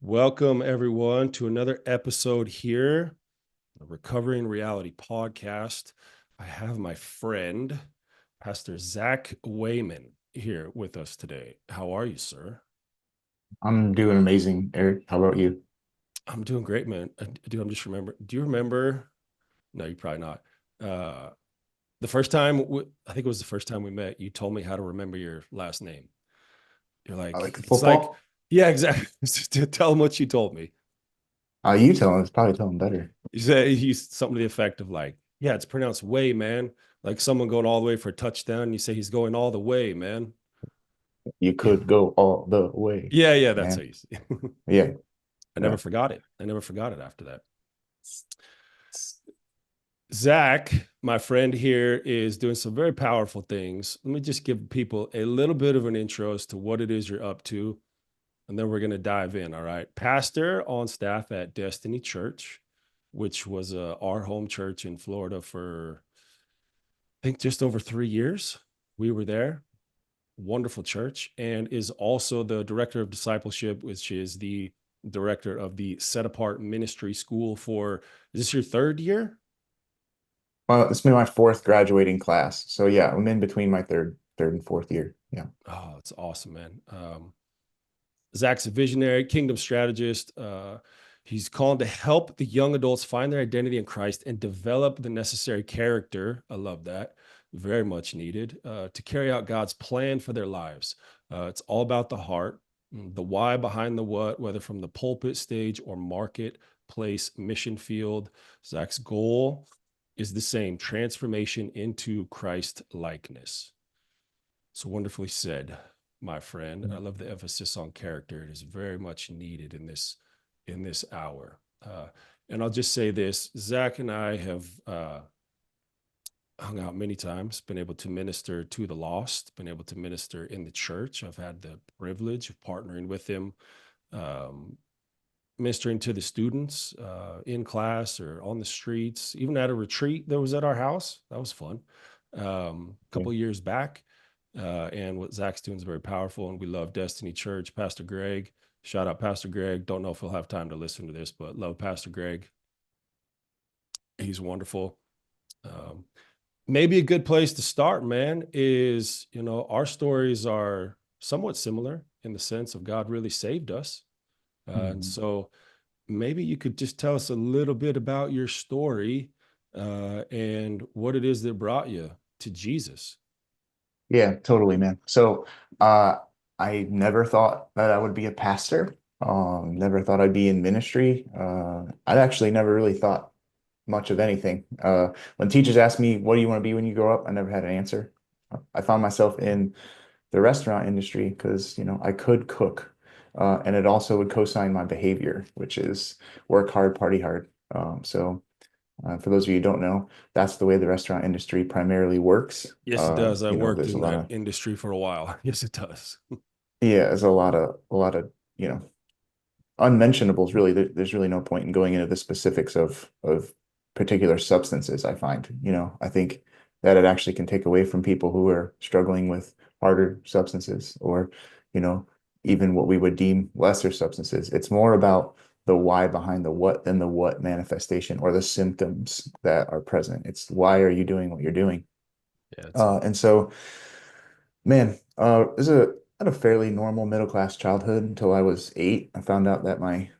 Welcome, everyone, to another episode here, the Recovering Reality podcast. I have my friend, Pastor Zack Wehman, here with us today. How are you, sir? I'm doing amazing, Eric. How about you? I'm doing great, man. I'm just remember. Do you remember? No, you probably not. Uh, the first time, I think it was the first time we met, you told me how to remember your last name. You're I like, like it's like, football. yeah, exactly. Tell them what you told me. You tell him. It's probably tell him better. You say he's something to the effect of like, yeah, it's pronounced way, man. Like someone going all the way for a touchdown. You say he's going all the way, man. You could go all the way, Yeah, yeah, that's how man. you say. Yeah, I never yeah. forgot it. I never forgot it after that. Zack, my friend here, is doing some very powerful things. Let me just give people a little bit of an intro as to what it is you're up to, and then we're going to dive in. All right. Pastor on staff at Destiny Church, which was our home church in Florida for, I think, just over 3 years. We were there. Wonderful church, and is also the director of discipleship, which is the director of the Set Apart Ministry School for, is this your third year? Well, it's been my fourth graduating class, so yeah, I'm in between my third and fourth year. Yeah. Oh, it's awesome, man. Zach's a visionary, kingdom strategist. He's called to help the young adults find their identity in Christ and develop the necessary character. I love that. Very much needed to carry out God's plan for their lives. It's all about the heart, the why behind the what, whether from the pulpit stage or marketplace mission field. Zach's goal is the same: transformation into Christ likeness. So wonderfully said, my friend. I love the emphasis on character. It is very much needed in this hour. And I'll just say this: Zach and I have hung out many times, been able to minister to the lost, been able to minister in the church. I've had the privilege of partnering with him, um, ministering to the students in class or on the streets, even at a retreat that was at our house. That was fun. A Yeah. couple of years back. And what Zach's doing is very powerful, and we love Destiny Church. Pastor Greg, shout out Pastor Greg. Don't know if he'll have time to listen to this, but love Pastor Greg. He's wonderful. Um, Maybe a good place to start, man, is, our stories are somewhat similar in the sense of God really saved us. And Mhm. so maybe you could just tell us a little bit about your story and what it is that brought you to Jesus. Yeah, totally, man. So, uh, I never thought that I would be a pastor. Never thought I'd be in ministry. I actually never really thought much of anything. When teachers asked me, "What do you want to be when you grow up?" I never had an answer. I found myself in the restaurant industry because, I could cook, and it also would co-sign my behavior, which is work hard, party hard. For those of you who don't know, that's the way the restaurant industry primarily works. Yes, it does. I worked There's a in lot that of industry for a while. Yes, it does. yeah, there's a lot of unmentionables. Really, there's really no point in going into the specifics of particular substances. I find, I think that it actually can take away from people who are struggling with harder substances, or you know even what we would deem lesser substances. It's more about the why behind the what than the what manifestation or the symptoms that are present. It's why are you doing what you're doing? Yeah, that's it. And so, man, had a fairly normal middle class childhood until I was 8. I found out that my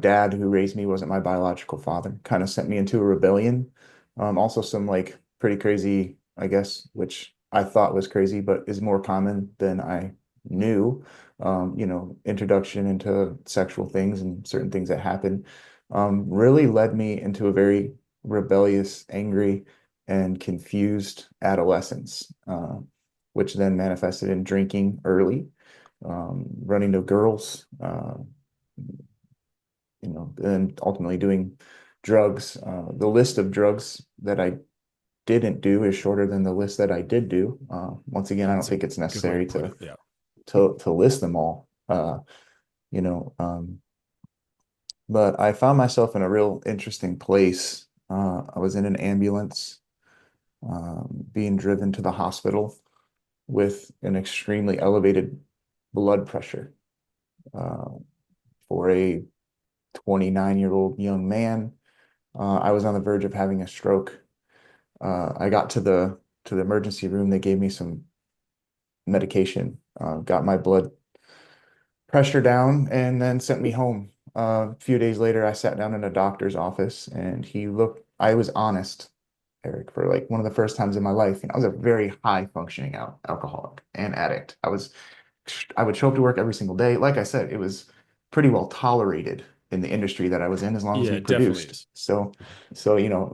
dad who raised me wasn't my biological father. Kind of sent me into a rebellion. Also some like pretty crazy, I guess, which I thought was crazy, but is more common than I knew. Introduction into sexual things and certain things that happen, really led me into a very rebellious, angry, and confused adolescence. Which then manifested in drinking early, running to girls, and ultimately doing drugs. The list of drugs that I didn't do is shorter than the list that I did do. Once again, I don't That's a think it's good way to necessary put to it. Yeah. to list them all. You know, um, but I found myself in a real interesting place. I was in an ambulance, being driven to the hospital with an extremely elevated blood pressure. Uh, for a 29-year-old young man. I was on the verge of having a stroke. I got to the emergency room. They gave me some medication, got my blood pressure down, and then sent me home. A few days later, I sat down in a doctor's office, and I was honest, Erik, for like one of the first times in my life. I was a very high functioning alcoholic and addict. I would show up to work every single day. Like I said, it was pretty well tolerated in the industry that I was in as long as Yeah, we it definitely produced. is. So,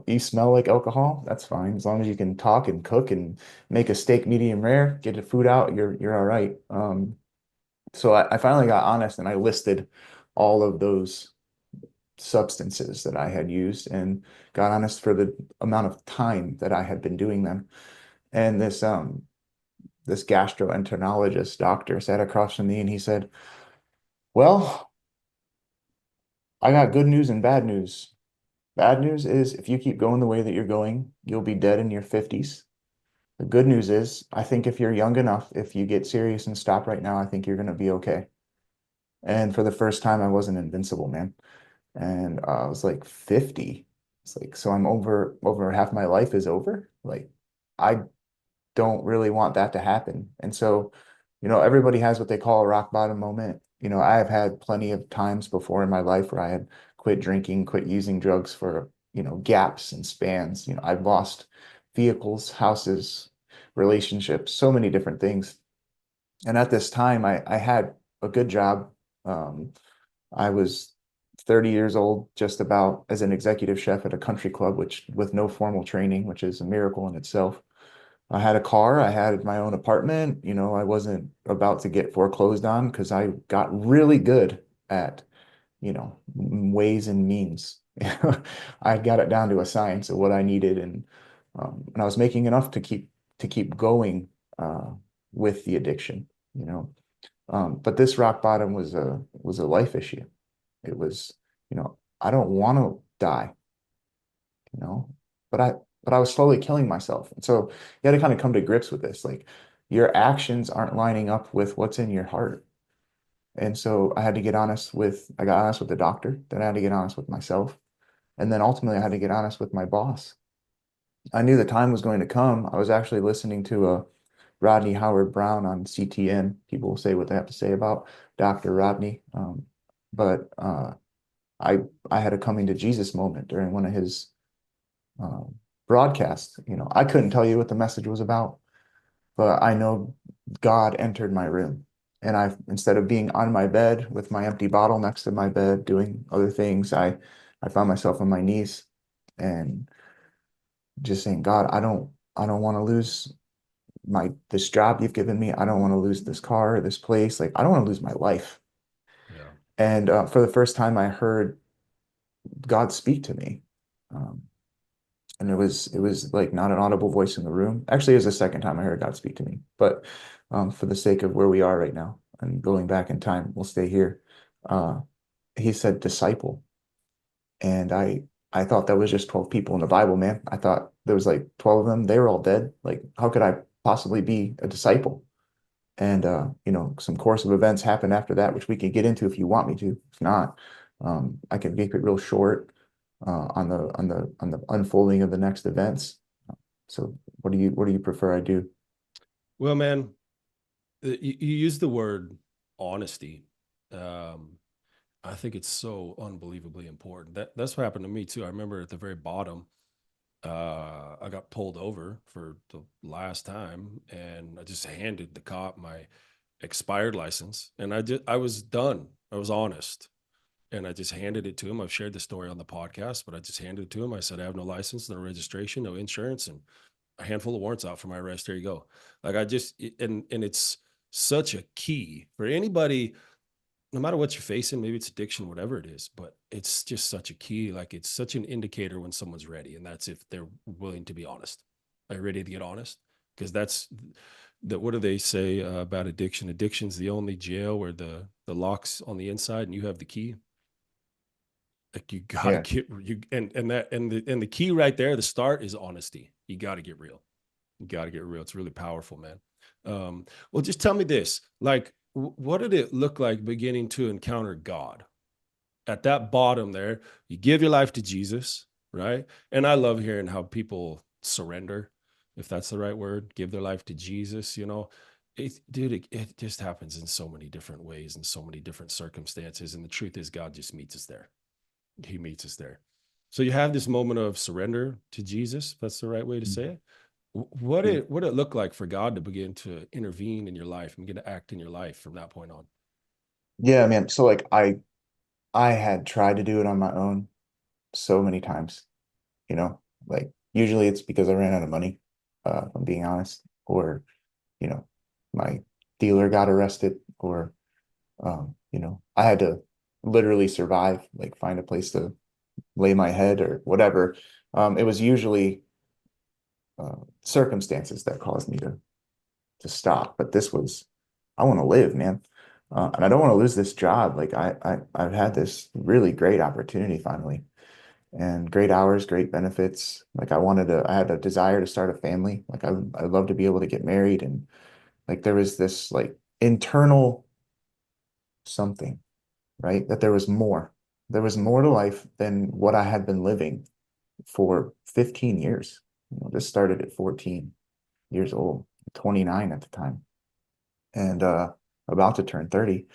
you smell like alcohol, that's fine. As long as you can talk and cook and make a steak medium rare, get the food out, you're all right. So I finally got honest and I listed all of those substances that I had used and got honest for the amount of time that I had been doing them. And this gastroenterologist doctor sat across from me and he said, "Well, I got good news and bad news. Bad news is if you keep going the way that you're going, you'll be dead in your 50s. The good news is I think if you're young enough, if you get serious and stop right now, I think you're going to be okay." And for the first time, I wasn't invincible, man. And I was like 50. It's like, so I'm over half my life is over. Like, I don't really want that to happen. And so, everybody has what they call a rock bottom moment. I have had plenty of times before in my life where I had quit drinking, quit using drugs for, gaps and spans. I've lost vehicles, houses, relationships, so many different things. And at this time, I had a good job. Um, I was 30 years old, just about, as an executive chef at a country club, which with no formal training, which is a miracle in itself. I had a car, I had my own apartment. I wasn't about to get foreclosed on because I got really good at, ways and means. I got it down to a science of what I needed, and I was making enough to keep going with the addiction, you know. But this rock bottom was a life issue. It was, I don't want to die, you know, but I was slowly killing myself. And so you got to kind of come to grips with this. Like your actions aren't lining up with what's in your heart. And so I got honest with the doctor, then I had to get honest with myself. And then ultimately I had to get honest with my boss. I knew the time was going to come. I was actually listening to a Rodney Howard Brown on CTN. People will say what they have to say about Dr. Rodney. But I I had a coming to Jesus moment during one of his um, broadcasts. I couldn't tell you what the message was about, but I know God entered my room. And instead of being on my bed with my empty bottle next to my bed doing other things, I found myself on my knees and just saying, God, I don't want to lose this job you've given me. I don't want to lose this car, this place. Like I don't want to lose my life. Yeah. And for the first time, I heard God speak to me. Um, and it was like not an audible voice in the room. Actually, it was the second time I heard God speak to me. But for the sake of where we are right now and going back in time, we'll stay here. Uh, he said disciple, and I thought that was just 12 people in the Bible, man. I thought there was like 12 of them. They were all dead. Like, how could I possibly be a disciple? And some course of events happened after that, which we could get into if you want me to. If not, I can make it real short on the unfolding of the next events. So what do you prefer I do? Well, man, you use the word honesty. Um, I think it's so unbelievably important. That's what happened to me too. I remember at the very bottom, I got pulled over for the last time, and I just handed the cop my expired license, and I was done. I was honest, and I just handed it to him. I've shared the story on the podcast, but I just handed it to him. I said, I have no license, no registration, no insurance, and a handful of warrants out for my arrest. There you go. Like and it's such a key for anybody, no matter what you're facing, maybe it's addiction, whatever it is, but it's just such a key. Like it's such an indicator when someone's ready. And that's if they're willing to be honest. Are you ready to get honest? Because that's what do they say about addiction? Addiction's the only jail where the lock's on the inside and you have the key. Like you gotta Yeah. get you and the key right there, the start is honesty. You gotta get real. You gotta get real. It's really powerful, man. Well, just tell me this: like, what did it look like beginning to encounter God? at that bottom there, you give your life to Jesus, right? And I love hearing how people surrender, if that's the right word, give their life to Jesus, you know. Dude, it just happens in so many different ways and so many different circumstances. And the truth is, God just meets us there. He meets us there. So you have this moment of surrender to Jesus, if that's the right way to say it. Yeah. What it look like for God to begin to intervene in your life and begin to act in your life from that point on? Yeah, man. So like I had tried to do it on my own so many times, you know, like usually it's because I ran out of money, if I'm being honest, or, you know, my dealer got arrested, or, I had to literally survive, like find a place to lay my head or whatever. It was usually circumstances that caused me to stop. But this was, I want to live, man. And I don't want to lose this job. Like I've had this really great opportunity finally, and great hours, great benefits. Like I had a desire to start a family. Like I'd love to be able to get married. And like there was this like internal something, right? That there was more. There was more to life than what I had been living for 15 years. This started at 14 years old, 29 at the time, and about to turn 30,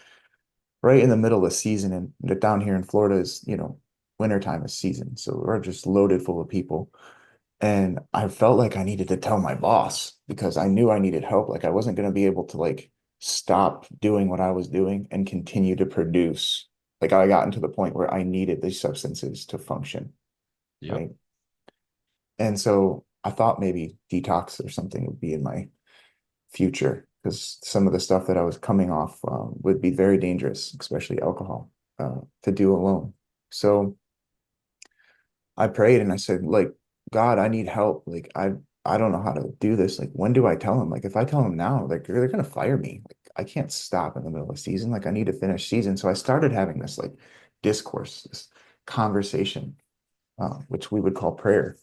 right in the middle of the season. And down here in Florida is, wintertime is season. So we're just loaded full of people. And I felt like I needed to tell my boss because I knew I needed help. Like I wasn't going to be able to like stop doing what I was doing and continue to produce. Like I got into the point where I needed these substances to function, Yep. right? And so I thought maybe detox or something would be in my future because some of the stuff that I was coming off would be very dangerous, especially alcohol, to do alone. So I prayed and I said, like, God, I need help. Like, I don't know how to do this. Like, when do I tell him? Like, if I tell him now, like, they're gonna fire me. Like, I can't stop in the middle of season. Like, I need to finish season. So I started having this like discourse, this conversation, which we would call prayer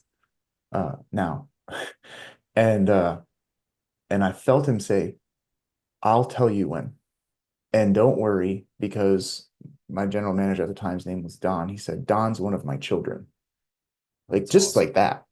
now. And and I felt him say, I'll tell you when. And don't worry, because my general manager at the time's name was Don. He said, Don's one of my children. Like That's just awesome. like that.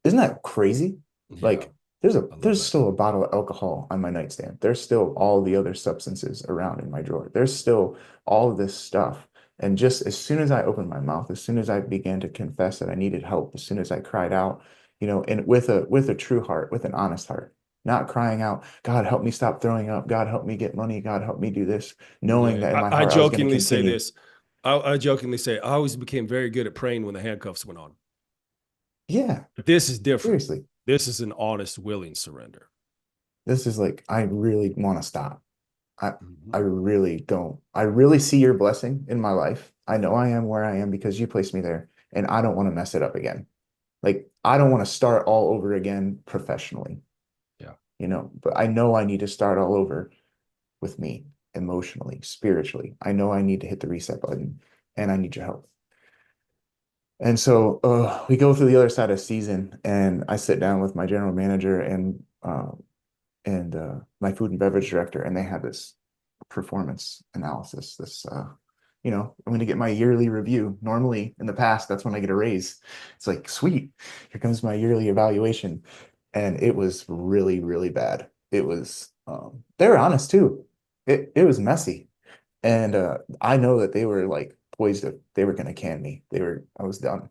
Isn't that crazy? Yeah. Like I love there's that. still a bottle of alcohol on my nightstand. There's still all the other substances around in my drawer. There's still all of this stuff. And just as soon as I opened my mouth, as soon as I began to confess that I needed help, as soon as I cried out, and with a true heart, with an honest heart, not crying out, God, help me stop throwing up. God, help me get money. God, help me do this, knowing Yeah. that in my I heart I was going to jokingly say continue. this. I jokingly say I always became very good at praying when the handcuffs went on. Yeah, But this is different. seriously. This is an honest, willing surrender. This is like, I really want to stop. I I Mhm. really don't. I really see your blessing in my life. I know I am where I am because you placed me there, and I don't want to mess it up again. Like I don't want to start all over again professionally, Yeah. but I know I need to start all over with me emotionally, spiritually. I know I need to hit the reset button and I need your help. And so we go through the other side of season and I sit down with my general manager and my food and beverage director, and they have this performance analysis. I'm going to get my yearly review. Normally, in the past, that's when I get a raise. It's like, sweet, here comes my yearly evaluation, and it was really, really bad. It was. They were honest too. It was messy, and I know that they were like poised to. They were going to can me. I was done.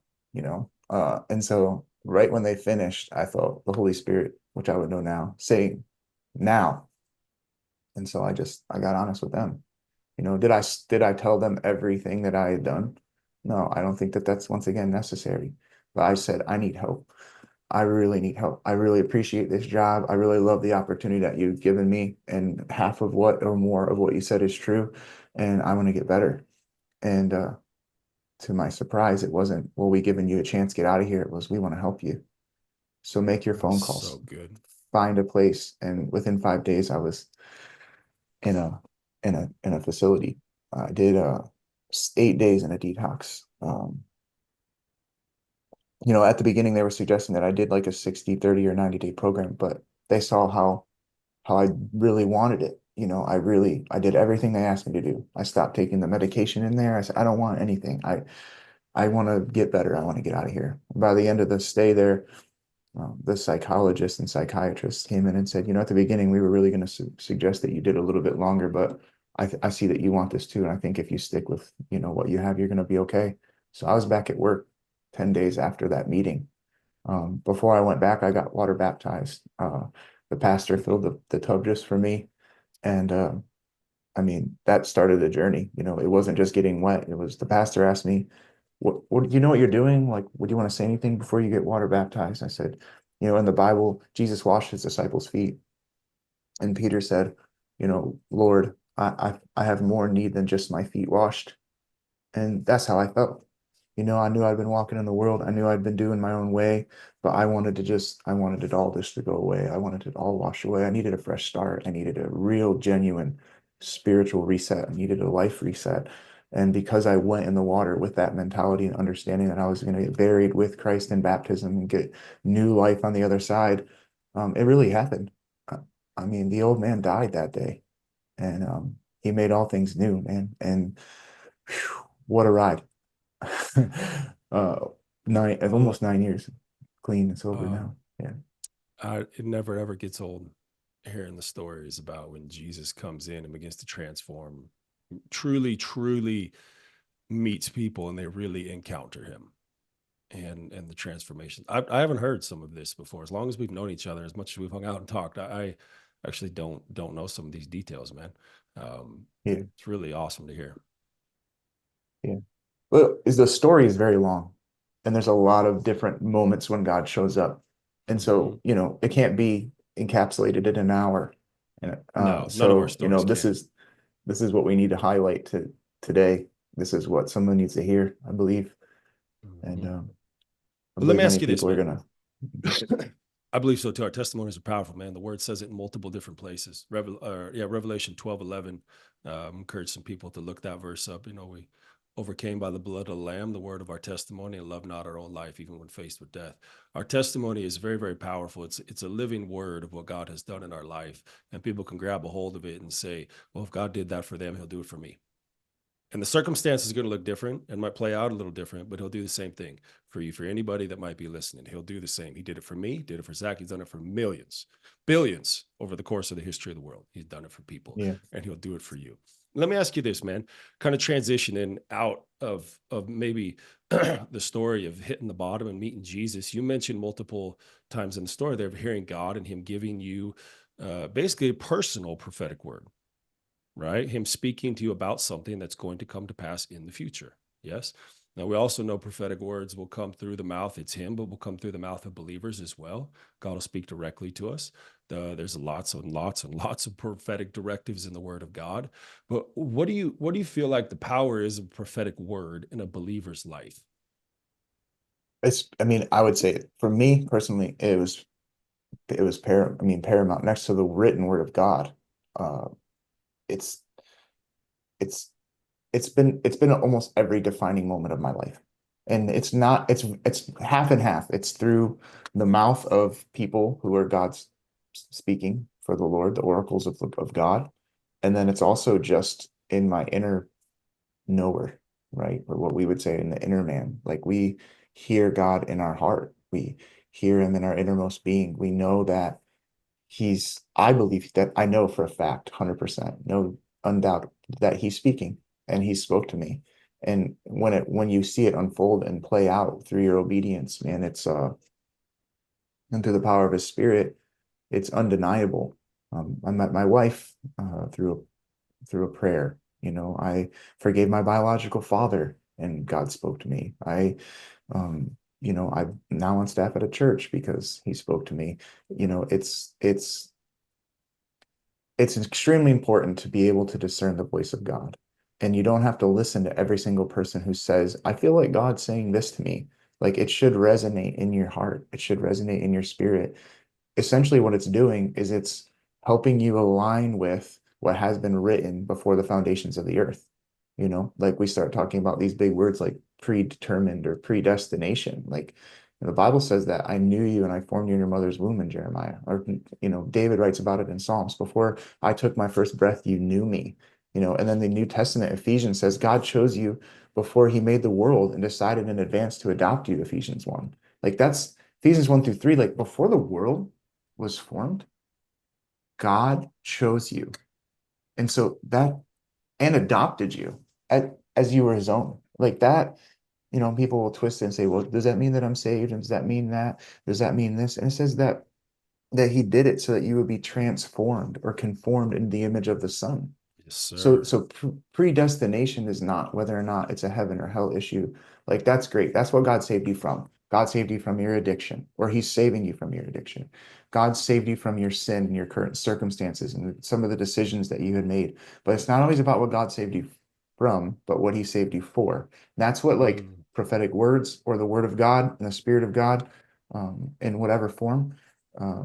And so right when they finished, I felt the Holy Spirit, which I would know now, saying now. And so I got honest with them. Did I tell them everything that I had done? No, I don't think that that's once again necessary. But I said, I need help. I really need help. I really appreciate this job. I really love the opportunity that you've given me. And half of what or more of what you said is true. And I want to get better. And to my surprise, it wasn't, well, we giving you a chance, get out of here. It was, we want to help you. So make your phone So calls, good. find a place. And within 5 days, I was in a facility. I did 8 days in a detox. At the beginning they were suggesting that I did like a 60, 30, or 90-day program, but they saw how I really wanted it. I did everything they asked me to do. I stopped taking the medication in there. I said, I don't want anything. I want to get better. I want to get out of here. By the end of the stay there, the psychologist and psychiatrist came in and said, at the beginning, we were really going to suggest that you did a little bit longer, but I see that you want this too. And I think if you stick with, what you have, you're going to be okay. So I was back at work 10 days after that meeting. Before I went back, I got water baptized. The pastor filled the tub just for me. And I mean, that started the journey. It wasn't just getting wet. It was the pastor asked me, what do you know what you're doing? Like, would you want to say anything before you get water baptized? I said, in the Bible, Jesus washed his disciples' feet. And Peter said, Lord, I have more need than just my feet washed. And that's how I felt. I knew I'd been walking in the world. I knew I'd been doing my own way, but I wanted it all just to go away. I wanted it all washed away. I needed a fresh start. I needed a real, genuine spiritual reset. I needed a life reset. And because I went in the water with that mentality and understanding that I was going to get buried with Christ in baptism and get new life on the other side, it really happened. I mean, the old man died that day, and he made all things new, man. And whew, what a ride. uh Oh, almost 9 years clean and sober uh, now. Yeah. it never ever gets old hearing the stories about when Jesus comes in and begins to transform, truly meets people and they really encounter him and the transformation. I haven't heard some of this before. As long as we've known each other, as much as we've hung out and talked, I actually don't know some of these details, man. Yeah. It's really awesome to hear. Yeah. Well, is the story is very long, and there's a lot of different moments when God shows up, and Mhm. so it can't be encapsulated in an hour. And No, none of our so stories this can. is what we need to highlight to today. This is what someone needs to hear, I believe, and Mhm. I But let believe me many ask you this, people are man. gonna. I believe so too. Our testimonies are powerful, man. The word says it in multiple different places. Revelation 12:11. Encourage some people to look that verse up. We overcame by the blood of the Lamb, the word of our testimony, and love not our own life, even when faced with death. Our testimony is very, very powerful. It's a living word of what God has done in our life, and people can grab a hold of it and say, "Well, if God did that for them, He'll do it for me." And the circumstance is going to look different and might play out a little different, but he'll do the same thing for you, for anybody that might be listening. He'll do the same. He did it for me, did it for Zach. He's done it for millions, billions over the course of the history of the world. He's done it for people, Yeah. and he'll do it for you. Let me ask you this, man. Kind of transitioning out of maybe the story of hitting the bottom and meeting Jesus. You mentioned multiple times in the story there of hearing God and Him giving you basically a personal prophetic word, right? Him speaking to you about something that's going to come to pass in the future. Yes. Now, we also know prophetic words will come through the mouth. It's him, but will come through the mouth of believers as well. God will speak directly to us. There's lots and lots and lots of prophetic directives in the word of God. But what do you feel like the power is of prophetic word in a believer's life? I mean, I would say for me personally, paramount next to the written word of God. Uh, it's it's it's been almost every defining moment of my life. And it's half and half. It's through the mouth of people who are God's speaking for the Lord, the oracles of God. And then it's also just in my inner knower, right? Or what we would say in the inner man. Like we hear God in our heart. We hear him in our innermost being. We know that I believe that I know for a fact, 100%, no undoubt that he's speaking and he spoke to me. And when you see it unfold and play out through your obedience, man, and through the power of his spirit, it's undeniable. I met my wife through a prayer. I forgave my biological father and God spoke to me. I'm now on staff at a church because he spoke to me. You know, it's extremely important to be able to discern the voice of God. And you don't have to listen to every single person who says, I feel like God's saying this to me. Like it should resonate in your heart. It should resonate in your spirit. Essentially, what it's doing is it's helping you align with what has been written before the foundations of the earth. Like we start talking about these big words like predetermined or predestination. Like And the Bible says that I knew you and I formed you in your mother's womb in Jeremiah. Or, David writes about it in Psalms. Before I took my first breath, you knew me. And then the New Testament, Ephesians says God chose you before he made the world and decided in advance to adopt you, Ephesians 1. Like that's Ephesians 1 through 3. Like before the world was formed, God chose you. And so that and adopted you as you were his own. Like that, people will twist it and say, well, does that mean that I'm saved? And does that mean that? Does that mean this? And it says that he did it so that you would be transformed or conformed in the image of the Son. Yes, So, sir. so predestination is not whether or not it's a heaven or hell issue. Like that's great. That's what God saved you from. God saved you from your addiction, or he's saving you from your addiction. God saved you from your sin and your current circumstances and some of the decisions that you had made. But it's not always about what God saved you from, but what he saved you for. And that's what like Mm. prophetic words or the word of God and the spirit of God in whatever form uh,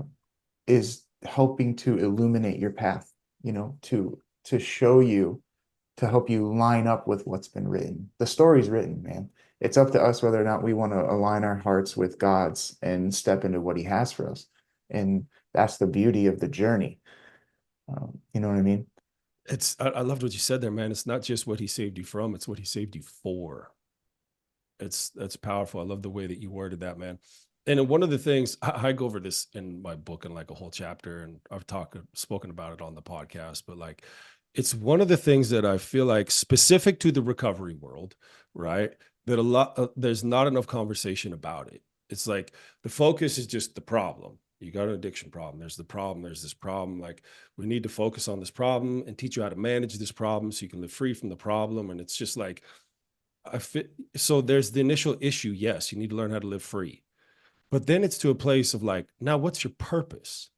is helping to illuminate your path, to show you, to help you line up with what's been written. The story's written, man. It's up to us whether or not we want to align our hearts with God's and step into what he has for us. And that's the beauty of the journey. You know what I mean? I loved what you said there, man. It's not just what he saved you from, it's what he saved you for. That's powerful. I love the way that you worded that, man. And one of the things I go over this in my book in like a whole chapter, and I've spoken about it on the podcast, but like it's one of the things that I feel like specific to the recovery world, right? That there's not enough conversation about it. It's like the focus is just the problem. You got an addiction problem. There's the problem. There's this problem. Like we need to focus on this problem and teach you how to manage this problem so you can live free from the problem. And it's just like so there's the initial issue. Yes, you need to learn how to live free. But then it's to a place of like, now what's your purpose?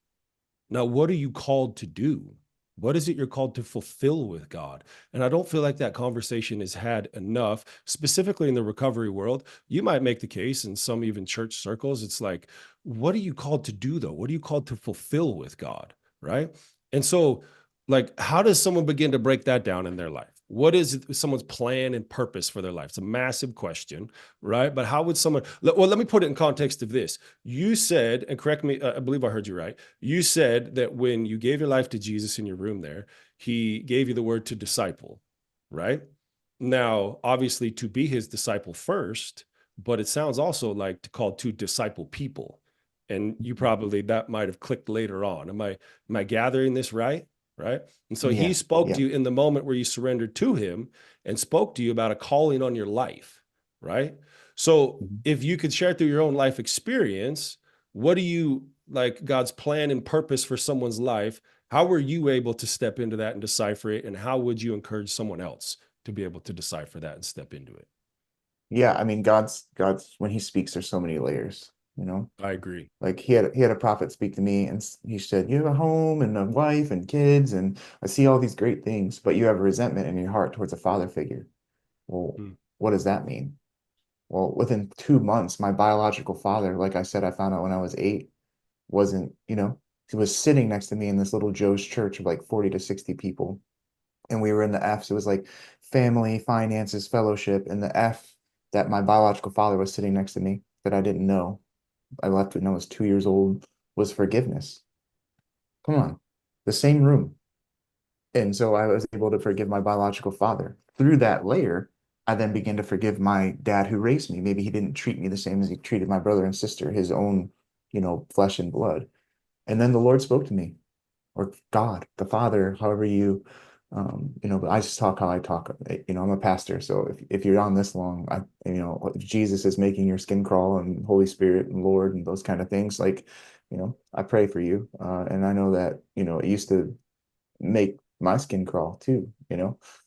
Now, what are you called to do? What is it you're called to fulfill with God? And I don't feel like that conversation is had enough, specifically in the recovery world. You might make the case in some even church circles. It's like, what are you called to do though? What are you called to fulfill with God? Right. And so, like, how does someone begin to break that down in their life? What is someone's plan and purpose for their life? It's a massive question, right? But how would someone, well, let me put it in context of this. You said, and correct me, I believe I heard you right. You said that when you gave your life to Jesus in your room there, he gave you the word to disciple, right? Now, obviously, to be his disciple first, but it sounds also like to call to disciple people. And you probably that might have clicked later on. Am I gathering this right? Right. And so he Yeah, spoke to yeah. you in the moment where you surrendered to him and spoke to you about a calling on your life. Right. So Mhm. if you could share through your own life experience, what do you like God's plan and purpose for someone's life? How were you able to step into that and decipher it? And how would you encourage someone else to be able to decipher that and step into it? Yeah, I mean, God's when he speaks, there's so many layers, you know? I agree. Like he had a prophet speak to me and he said, "You have a home and a wife and kids, and I see all these great things, but you have resentment in your heart towards a father figure." Well, Mm, what does that mean? Well, within 2 months, my biological father, like I said, I found out when I was 8, wasn't, he was sitting next to me in this little Joe's church of like 40 to 60 people. And we were in the F's. It was like family, finances, fellowship. And the F that my biological father was sitting next to me that I didn't know. I left when I was 2 years old, was forgiveness. Come on, the same room. And so I was able to forgive my biological father. Through that layer, I then began to forgive my dad who raised me. Maybe he didn't treat me the same as he treated my brother and sister, his own, flesh and blood. And then the Lord spoke to me, or God, the Father, however but I just talk how I talk. I'm a pastor. So if you're on this long, if Jesus is making your skin crawl and Holy Spirit and Lord and those kind of things, like, I pray for you. And I know that, it used to make my skin crawl too,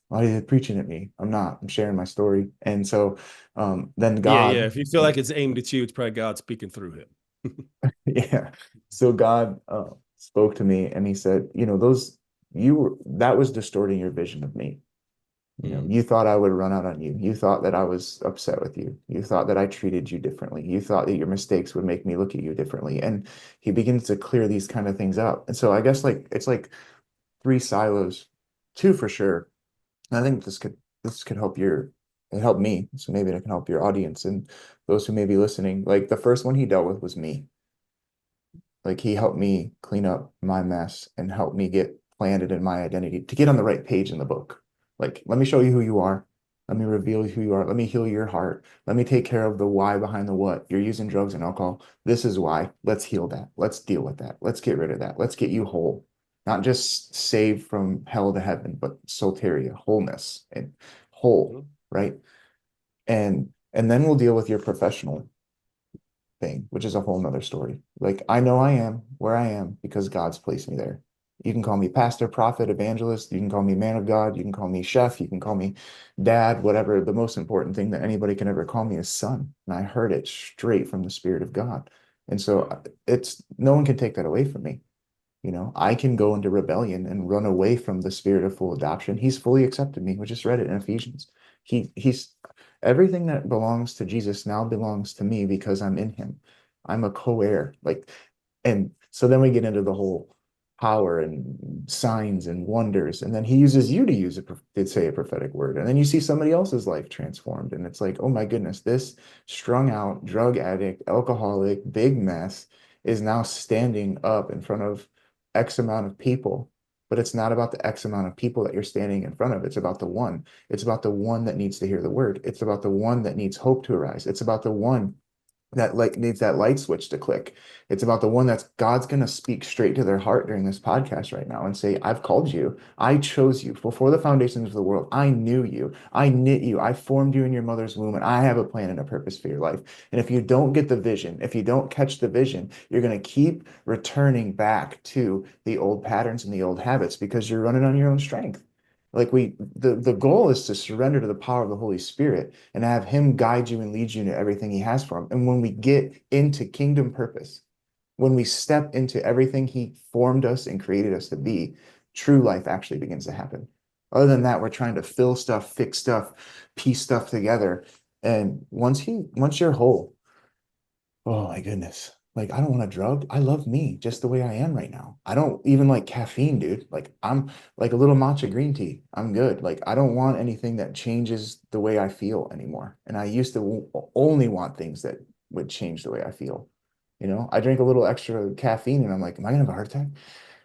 why are you preaching at me? I'm not, I'm sharing my story. And so then yeah, yeah. God, If you feel like it's aimed at you, it's probably God speaking through him. yeah. So God spoke to me and he said, that was distorting your vision of me. Mm, You thought I would run out on you. You thought that I was upset with you. You thought that I treated you differently. You thought that your mistakes would make me look at you differently. And he begins to clear these kind of things up. And so I guess like it's like three silos, two for sure. And I think this could help your it helped me. So maybe it can help your audience and those who may be listening. Like the first one he dealt with was me. Like he helped me clean up my mess and help me get planted in my identity to get on the right page in the book. Like, let me show you who you are. Let me reveal who you are. Let me heal your heart. Let me take care of the why behind the what. You're using drugs and alcohol. This is why. Let's heal that. Let's deal with that. Let's get rid of that. Let's get you whole. Not just saved from hell to heaven, but soteria, wholeness and whole, Mhm. right? And then we'll deal with your professional thing, which is a whole nother story. Like I know I am where I am because God's placed me there. You can call me pastor, prophet, evangelist. You can call me man of God. You can call me chef. You can call me dad, whatever. The most important thing that anybody can ever call me is son. And I heard it straight from the Spirit of God. And so it's no one can take that away from me. You know, I can go into rebellion and run away from the spirit of full adoption. He's fully accepted me. We just read it in Ephesians. He's everything that belongs to Jesus now belongs to me because I'm in him. I'm a co-heir. Like, and so then we get into the whole power and signs and wonders. And then he uses you to use it, to say a prophetic word. And then you see somebody else's life transformed. And it's like, oh my goodness, this strung out drug addict, alcoholic, big mess is now standing up in front of X amount of people, but it's not about the X amount of people that you're standing in front of. It's about the one. It's about the one that needs to hear the word. It's about the one that needs hope to arise. It's about the one that like needs that light switch to click. It's about the one that's God's going to speak straight to their heart during this podcast right now and say, I've called you. I chose you before the foundations of the world. I knew you. I knit you. I formed you in your mother's womb, and I have a plan and a purpose for your life. And if you don't get the vision, if you don't catch the vision, you're going to keep returning back to the old patterns and the old habits because you're running on your own strength. Like the goal is to surrender to the power of the Holy Spirit and have him guide you and lead you into everything he has for him. And when we get into kingdom purpose, when we step into everything he formed us and created us to be, true life actually begins to happen. Other than that, we're trying to fill stuff, fix stuff, piece stuff together. And once you're whole, oh my goodness. Like, I don't want a drug. I love me just the way I am right now. I don't even like caffeine, dude. Like, I'm like a little matcha green tea. I'm good. Like, I don't want anything that changes the way I feel anymore. And I used to only want things that would change the way I feel. You know, I drink a little extra caffeine and I'm like, am I gonna have a heart attack?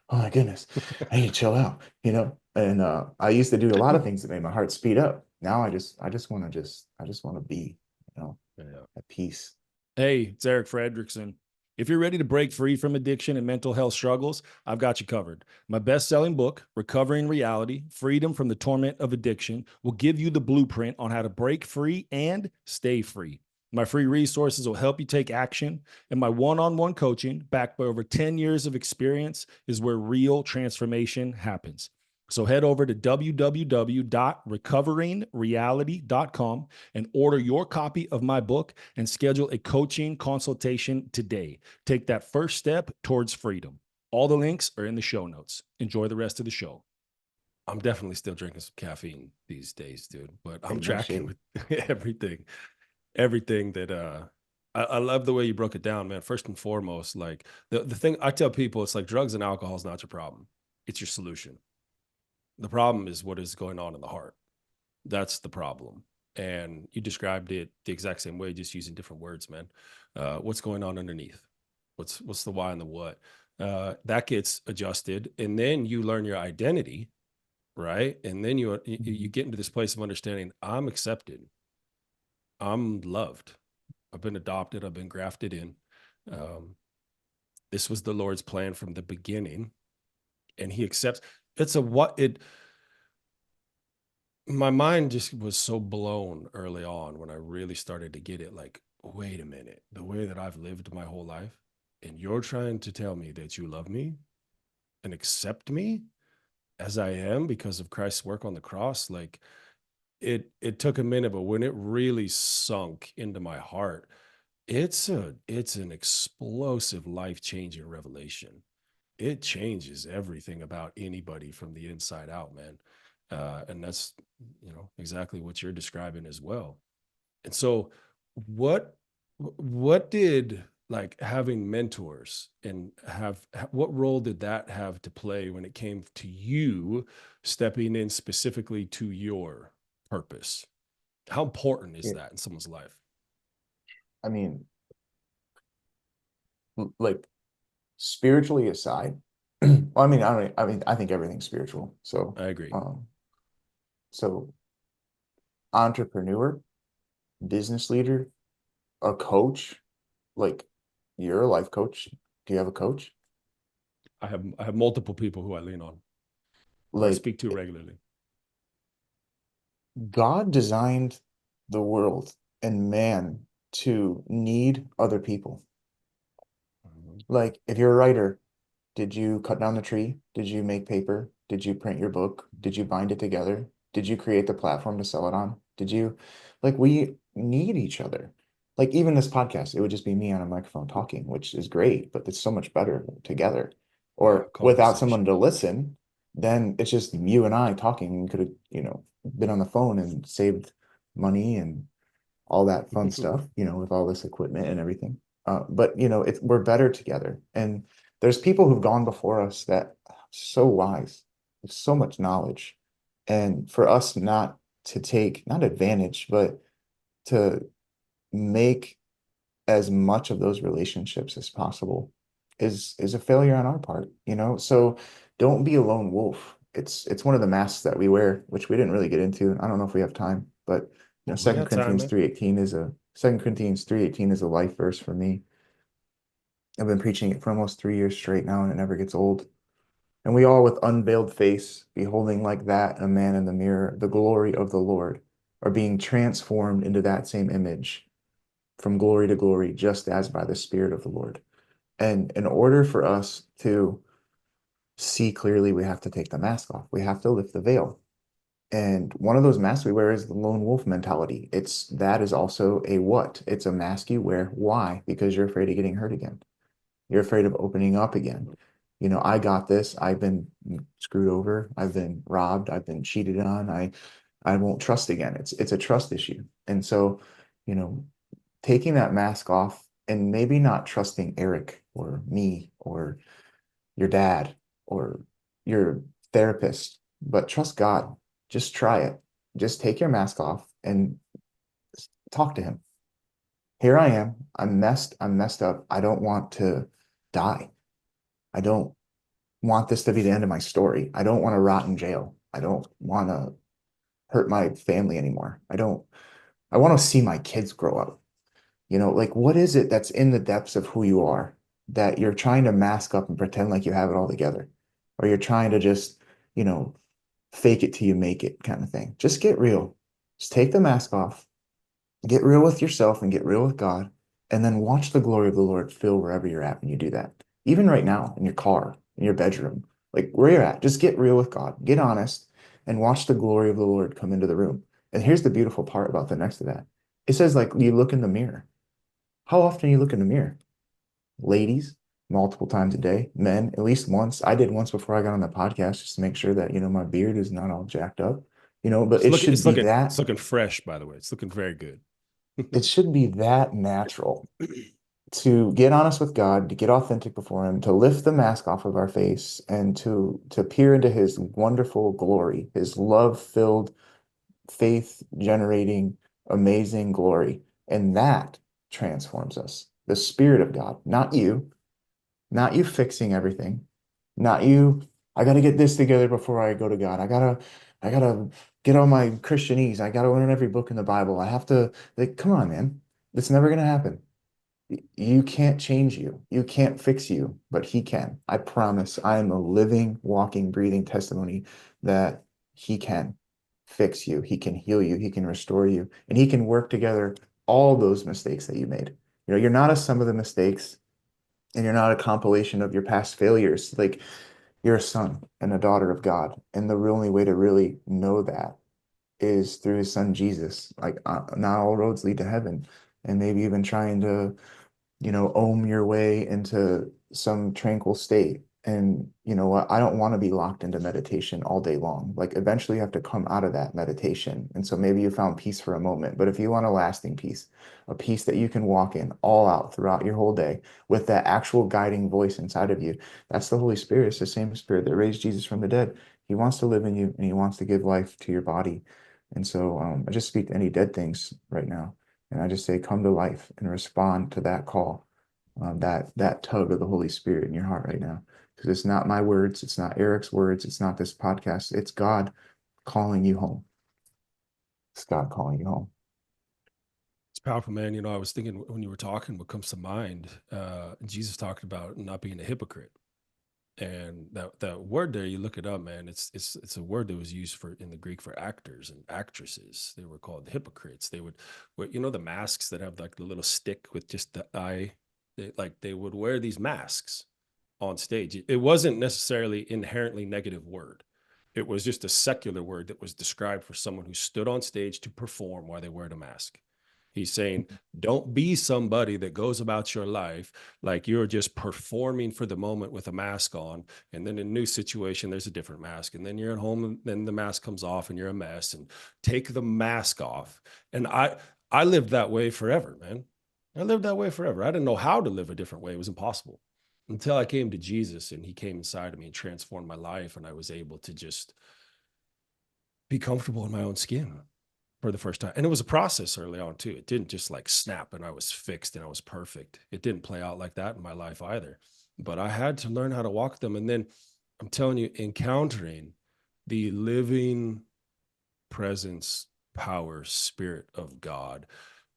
Oh my goodness. I need to chill out, you know? And I used to do a lot of things that made my heart speed up. Now I just want to be, you know, Yeah. at peace. Hey, it's Erik Fredrickson. If you're ready to break free from addiction and mental health struggles, I've got you covered. My best-selling book, Recovering Reality: Freedom from the Torment of Addiction, will give you the blueprint on how to break free and stay free. My free resources will help you take action, and my one-on-one coaching, backed by over 10 years of experience, is where real transformation happens. So head over to www.recoveringreality.com and order your copy of my book and schedule a coaching consultation today. Take that first step towards freedom. All the links are in the show notes. Enjoy the rest of the show. I'm definitely still drinking some caffeine these days, dude, but I'm Hey, no tracking shade. with everything that I love the way you broke it down, man. First and foremost, like the thing I tell people, it's like drugs and alcohol is not your problem. It's your solution. The problem is what is going on in the heart. That's the problem. And you described it the exact same way, just using different words, man. What's going on underneath? What's the why and the what? That gets adjusted, and then you learn your identity, right? And then you get into this place of understanding. I'm accepted. I'm loved. I've been adopted. I've been grafted in. Um, this was the Lord's plan from the beginning, and He accepts. It's a what it. My mind just was so blown early on when I really started to get it. Like, wait a minute, the way that I've lived my whole life, and you're trying to tell me that you love me and accept me as I am because of Christ's work on the cross. Like, it took a minute, but when it really sunk into my heart, it's an explosive, life-changing revelation. It changes everything about anybody from the inside out, man. And that's, exactly what you're describing as well. And so what what did like having mentors and what role did that have to play when it came to you stepping in specifically to your purpose? How important is that in someone's life? I mean, like spiritually aside, well, I think everything's spiritual. So, I agree. So entrepreneur, business leader, a coach, like you're a life coach. Do you have a coach? I have multiple people who I lean on, who I Like speak to regularly. God designed the world and man to need other people. Like if you're a writer, did you cut down the tree? Did you make paper? Did you print your book? Did you bind it together? Did you create the platform to sell it on? Did you like we need each other? Like even this podcast, it would just be me on a microphone talking, which is great, but it's so much better together. Yeah, Or without someone conversation. to listen, then it's just you and I talking. We could have, been on the phone and saved money and all that fun stuff, with all this equipment and everything. But we're better together. And there's people who've gone before us that are so wise, with so much knowledge. And for us not to take, not advantage, but to make as much of those relationships as possible is a failure on our part. So don't be a lone wolf. It's one of the masks that we wear, which we didn't really get into. I don't know if we have time, but We Second got time, Corinthians man. 3:18 is a Second Corinthians 3:18 is a life verse for me. I've been preaching it for almost 3 years straight now, and it never gets old. And we all with unveiled face, beholding like that a man in the mirror, the glory of the Lord, are being transformed into that same image from glory to glory, just as by the Spirit of the Lord. And in order for us to see clearly, we have to take the mask off. We have to lift the veil. And one of those masks we wear is the lone wolf mentality. That is also a what? It's a mask you wear. Why? Because you're afraid of getting hurt again. You're afraid of opening up again. I got this. I've been screwed over. I've been robbed. I've been cheated on. I won't trust again. It's a trust issue. And so, you know, taking that mask off and maybe not trusting Erik or me or your dad or your therapist, but trust God. Just try it. Just take your mask off and talk to him. Here I am. I'm messed up. I don't want to die. I don't want this to be the end of my story. I don't want to rot in jail. I don't want to hurt my family anymore. I want to see my kids grow up. Like what is it that's in the depths of who you are that you're trying to mask up and pretend like you have it all together? Or you're trying to just, you know, fake it till you make it kind of thing. Just get real. Just take the mask off, get real with yourself and get real with God, and then watch the glory of the Lord fill wherever you're at when you do that. Even right now, in your car, in your bedroom, like where you're at, just get real with God, get honest, and watch the glory of the Lord come into the room. And here's the beautiful part about the next to that. It says, like, you look in the mirror. How often you look in the mirror? Ladies, multiple times a day. Men, at least once. I did once before I got on the podcast just to make sure that, my beard is not all jacked up. But it should be It's looking fresh, by the way. It's looking very good. it should be that natural to get honest with God, to get authentic before him, to lift the mask off of our face and to peer into his wonderful glory, his love-filled, faith-generating, amazing glory. And that transforms us. The Spirit of God, not you fixing everything, not you, I got to get this together before I go to God. I gotta get on my Christianese. I gotta learn every book in the Bible. I have to, like, come on, man. It's never gonna happen. You can't change you. You can't fix you, but he can. I promise. I am a living, walking, breathing testimony that he can fix you. He can heal you. He can restore you. And he can work together all those mistakes that you made. You're not a sum of the mistakes and you're not a compilation of your past failures. Like you're a son and a daughter of God. And the only way to really know that is through his son Jesus. Like not all roads lead to heaven. And maybe even trying to ohm your way into some tranquil state. And you know what? I don't want to be locked into meditation all day long. Like eventually you have to come out of that meditation. And so maybe you found peace for a moment, but if you want a lasting peace, a peace that you can walk in all out throughout your whole day with that actual guiding voice inside of you, that's the Holy Spirit. It's the same Spirit that raised Jesus from the dead. He wants to live in you and he wants to give life to your body. And so I just speak to any dead things right now. And I just say, come to life and respond to that call, that tug of the Holy Spirit in your heart right now. Because it's not my words, it's not Erik's words, it's not this podcast, it's God calling you home. It's God calling you home. It's powerful, man. You know, I was thinking when you were talking, what comes to mind, Jesus talked about not being a hypocrite. And that word there, you look it up, man. It's a word that was used for in the Greek for actors and actresses. They were called hypocrites. They would, you know, the masks that have like the little stick with just the eye. They would wear these masks on stage. It wasn't necessarily inherently negative word. It was just a secular word that was described for someone who stood on stage to perform while they wear the mask. He's saying, don't be somebody that goes about your life like you're just performing for the moment with a mask on. And then in a new situation, there's a different mask. And then you're at home and then the mask comes off and you're a mess, and take the mask off. And I lived that way forever, man. I lived that way forever. I didn't know how to live a different way. It was impossible until I came to Jesus and he came inside of me and transformed my life. And I was able to just be comfortable in my own skin for the first time. And it was a process early on too. It didn't just like snap and I was fixed and I was perfect. It didn't play out like that in my life either. But I had to learn how to walk them. And then I'm telling you, encountering the living presence, power, spirit of God,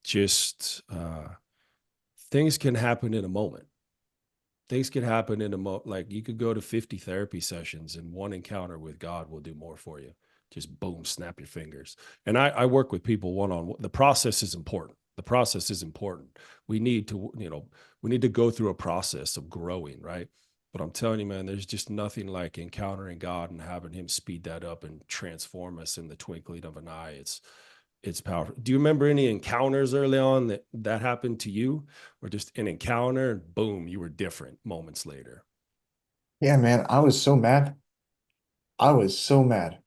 just things can happen in a moment. Things can happen in a moment. Like you could go to 50 therapy sessions and one encounter with God will do more for you. Just boom, snap your fingers. And I work with people one-on-one. The process is important. The process is important. We need to, we need to go through a process of growing, right? But I'm telling you, man, there's just nothing like encountering God and having him speed that up and transform us in the twinkling of an eye. It's powerful. Do you remember any encounters early on that happened to you, or just an encounter and boom, you were different moments later? Yeah, man, I was so mad. I was so mad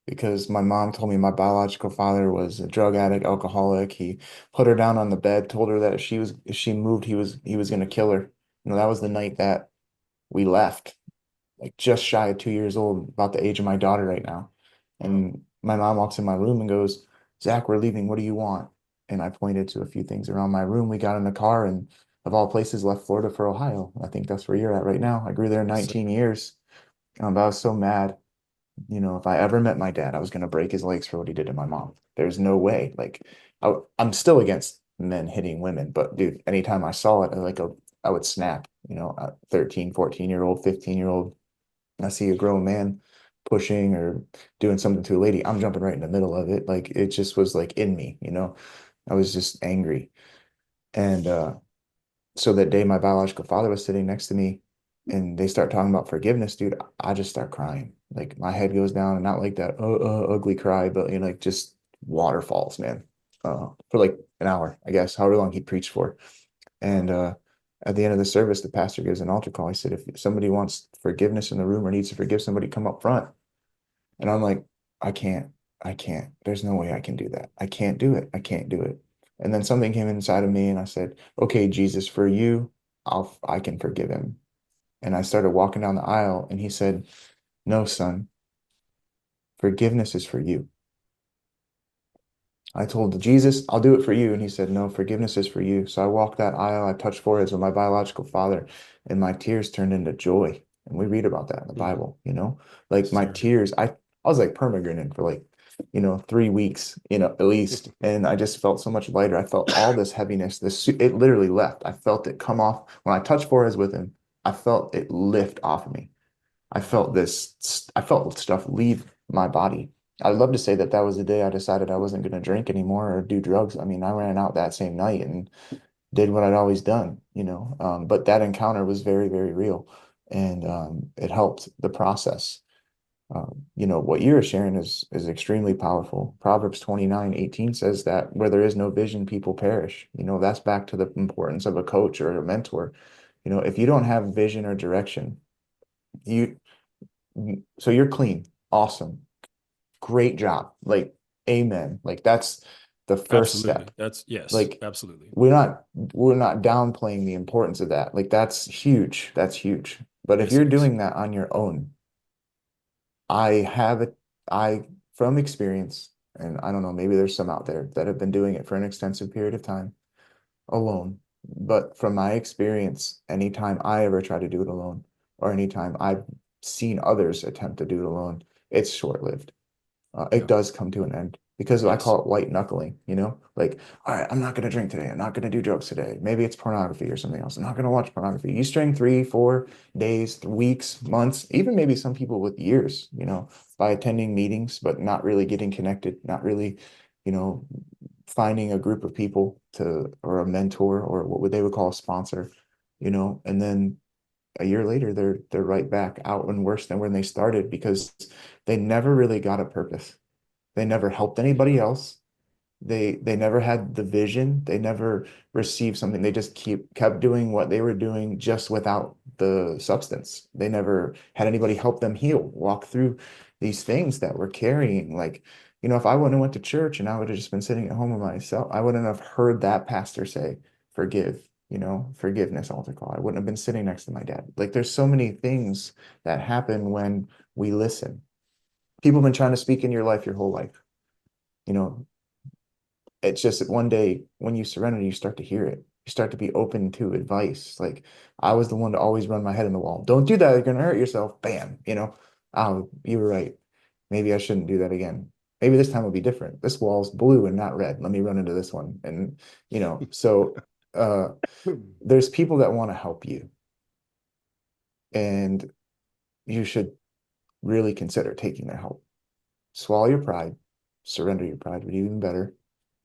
because my mom told me my biological father was a drug addict, alcoholic. He put her down on the bed, told her that if she moved, he was going to kill her. That was the night that we left, like just shy of 2 years old, about the age of my daughter right now. And my mom walks in my room and goes, Zach, we're leaving. What do you want? And I pointed to a few things around my room. We got in the car and of all places left Florida for Ohio. I think that's where you're at right now. I grew there Yes, sir. 19 years. But I was so mad. If I ever met my dad, I was going to break his legs for what he did to my mom. There's no way. Like, I'm still against men hitting women, but dude, anytime I saw it, I would snap, a 13, 14-year-old, 15-year-old. I see a grown man pushing or doing something to a lady, I'm jumping right in the middle of it. Like, it just was like in me. I was just angry. And so that day, my biological father was sitting next to me and they start talking about forgiveness, dude. I just start crying. Like my head goes down and not like that ugly cry, but like just waterfalls, man. For like an hour, I guess, however long he preached for. And at the end of the service, the pastor gives an altar call. He said, if somebody wants forgiveness in the room or needs to forgive somebody, come up front. And I'm like, I can't. I can't. There's no way I can do that. I can't do it. I can't do it. And then something came inside of me and I said, okay, Jesus, for you, I can forgive him. And I started walking down the aisle and he said, no, son, forgiveness is for you. I told Jesus, I'll do it for you. And he said, no, forgiveness is for you. So I walked that aisle. I touched foreheads with my biological father and my tears turned into joy. And we read about that in the Bible, like Yes, my sir. tears, I was like permagrinning for like, 3 weeks, at least. And I just felt so much lighter. I felt all this heaviness. It literally left. I felt it come off. When I touched foreheads with him, I felt it lift off of me. I felt stuff leave my body. I'd love to say that that was the day I decided I wasn't going to drink anymore or do drugs. I mean, I ran out that same night and did what I'd always done. But that encounter was very, very real. And it helped the process. What you're sharing is extremely powerful. Proverbs 29:18 says that where there is no vision, people perish. That's back to the importance of a coach or a mentor. If you don't have vision or direction, you so you're clean. Awesome. Great job. Like, amen. Like that's the first Absolutely. step. Yes, Like absolutely. we're not downplaying the importance of that. Like that's huge. That's huge. But if Yes, you're it is. doing that on your own, I have it, I from experience, And I don't know, maybe there's some out there that have been doing it for an extensive period of time alone. But from my experience, anytime I ever try to do it alone, or anytime I've seen others attempt to do it alone, it's short-lived. It Yeah. does come to an end because I Yes. call it white knuckling, like, all right, I'm not going to drink today. I'm not going to do drugs today. Maybe it's pornography or something else. I'm not going to watch pornography. You string 3, 4 days, weeks, months, even maybe some people with years, by attending meetings, but not really getting connected, not really, you know, finding a group of people or a mentor, or what they would call a sponsor, and then a year later they're right back out and worse than when they started because they never really got a purpose. They never helped anybody else. They never had the vision. They never received something. They just kept doing what they were doing just without the substance. They never had anybody help them heal, walk through these things that we're carrying. Like, if I wouldn't have went to church and I would have just been sitting at home with myself, I wouldn't have heard that pastor say, forgive, forgiveness altar call. I wouldn't have been sitting next to my dad. Like, there's so many things that happen when we listen. People have been trying to speak in your life your whole life. You know, it's just that one day when you surrender, you start to hear it. You start to be open to advice. Like, I was the one to always run my head in the wall. Don't do that. You're gonna hurt yourself. Bam. Oh, you were right. Maybe I shouldn't do that again. Maybe this time will be different. This wall's blue and not red. Let me run into this one. And so uh there's people that want to help you, and you should really consider taking their help. Swallow your pride, surrender your pride, would be even better,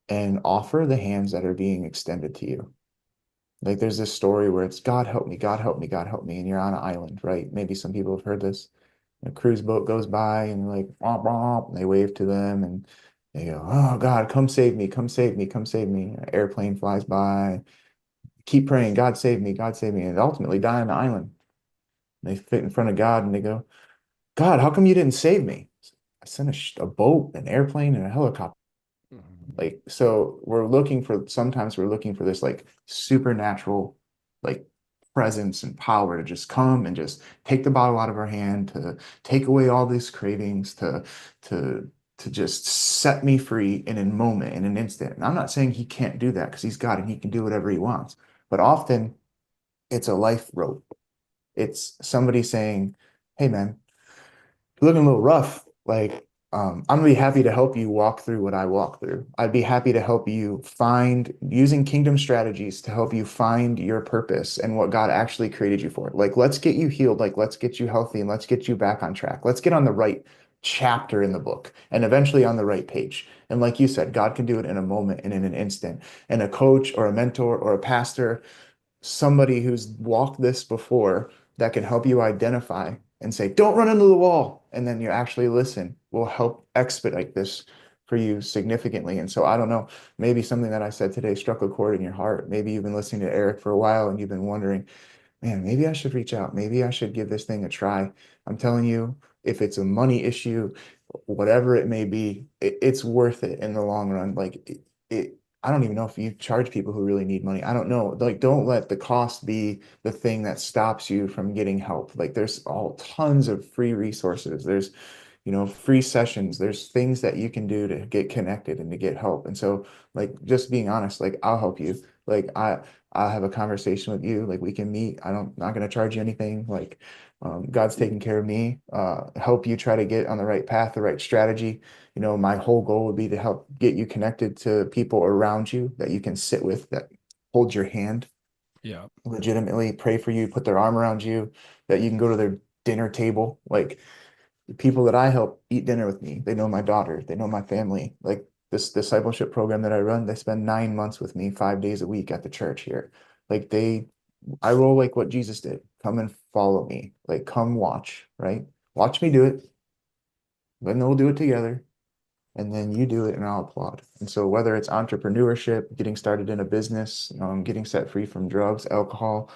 and offer the hands that are being extended to you. Like, there's this story where it's God help me, God help me, God help me, and you're on an island, right? Maybe some people have heard this. A cruise boat goes by and they're like, womp, womp, and they wave to them and they go, oh God, come save me, come save me, come save me. An airplane flies by, keep praying, God save me, and ultimately die on the island. They fit in front of God and they go, God, how come you didn't save me? I sent a boat, an airplane, and a helicopter. Like, so sometimes we're looking for this like supernatural, like, presence and power to just come and just take the bottle out of our hand, to take away all these cravings, to to just set me free in a moment, in an instant. And I'm not saying he can't do that, because he's God and he can do whatever he wants. But often it's a life rope. It's somebody saying, hey man, you're looking a little rough. Like, I'm gonna be happy to help you walk through what I walk through. I'd be happy to help you find, using kingdom strategies, to help you find your purpose and what God actually created you for. Like, let's get you healed. Like, let's get you healthy and let's get you back on track. Let's get on the right chapter in the book and eventually on the right page. And like you said, God can do it in a moment and in an instant. And a coach or a mentor or a pastor, somebody who's walked this before, that can help you identify and say, don't run into the wall. And then you actually listen, will help expedite this for you significantly. And so I don't know, maybe something that I said today struck a chord in your heart. Maybe you've been listening to Erik for a while and you've been wondering, man, maybe I should reach out. Maybe I should give this thing a try. I'm telling you, if it's a money issue, whatever it may be, it's worth it in the long run. Like, I don't even know if you charge people who really need money. I don't know. Like, don't let the cost be the thing that stops you from getting help. Like, there's all tons of free resources. There's, free sessions. There's things that you can do to get connected and to get help. And so, like, just being honest, like, I'll help you. Like, I'll have a conversation with you. Like, we can meet. Not going to charge you anything. Like, God's taking care of me, help you try to get on the right path, the right strategy. My whole goal would be to help get you connected to people around you that you can sit with, that hold your hand, Yeah. legitimately pray for you, put their arm around you, that you can go to their dinner table. Like, the people that I help eat dinner with me, they know my daughter, they know my family. Like, this discipleship program that I run, they spend 9 months with me 5 days a week at the church here. Like, I roll like what Jesus did. Come and follow me. Like, come watch, right? Watch me do it. Then we'll do it together. And then you do it and I'll applaud. And so whether it's entrepreneurship, getting started in a business, getting set free from drugs, alcohol,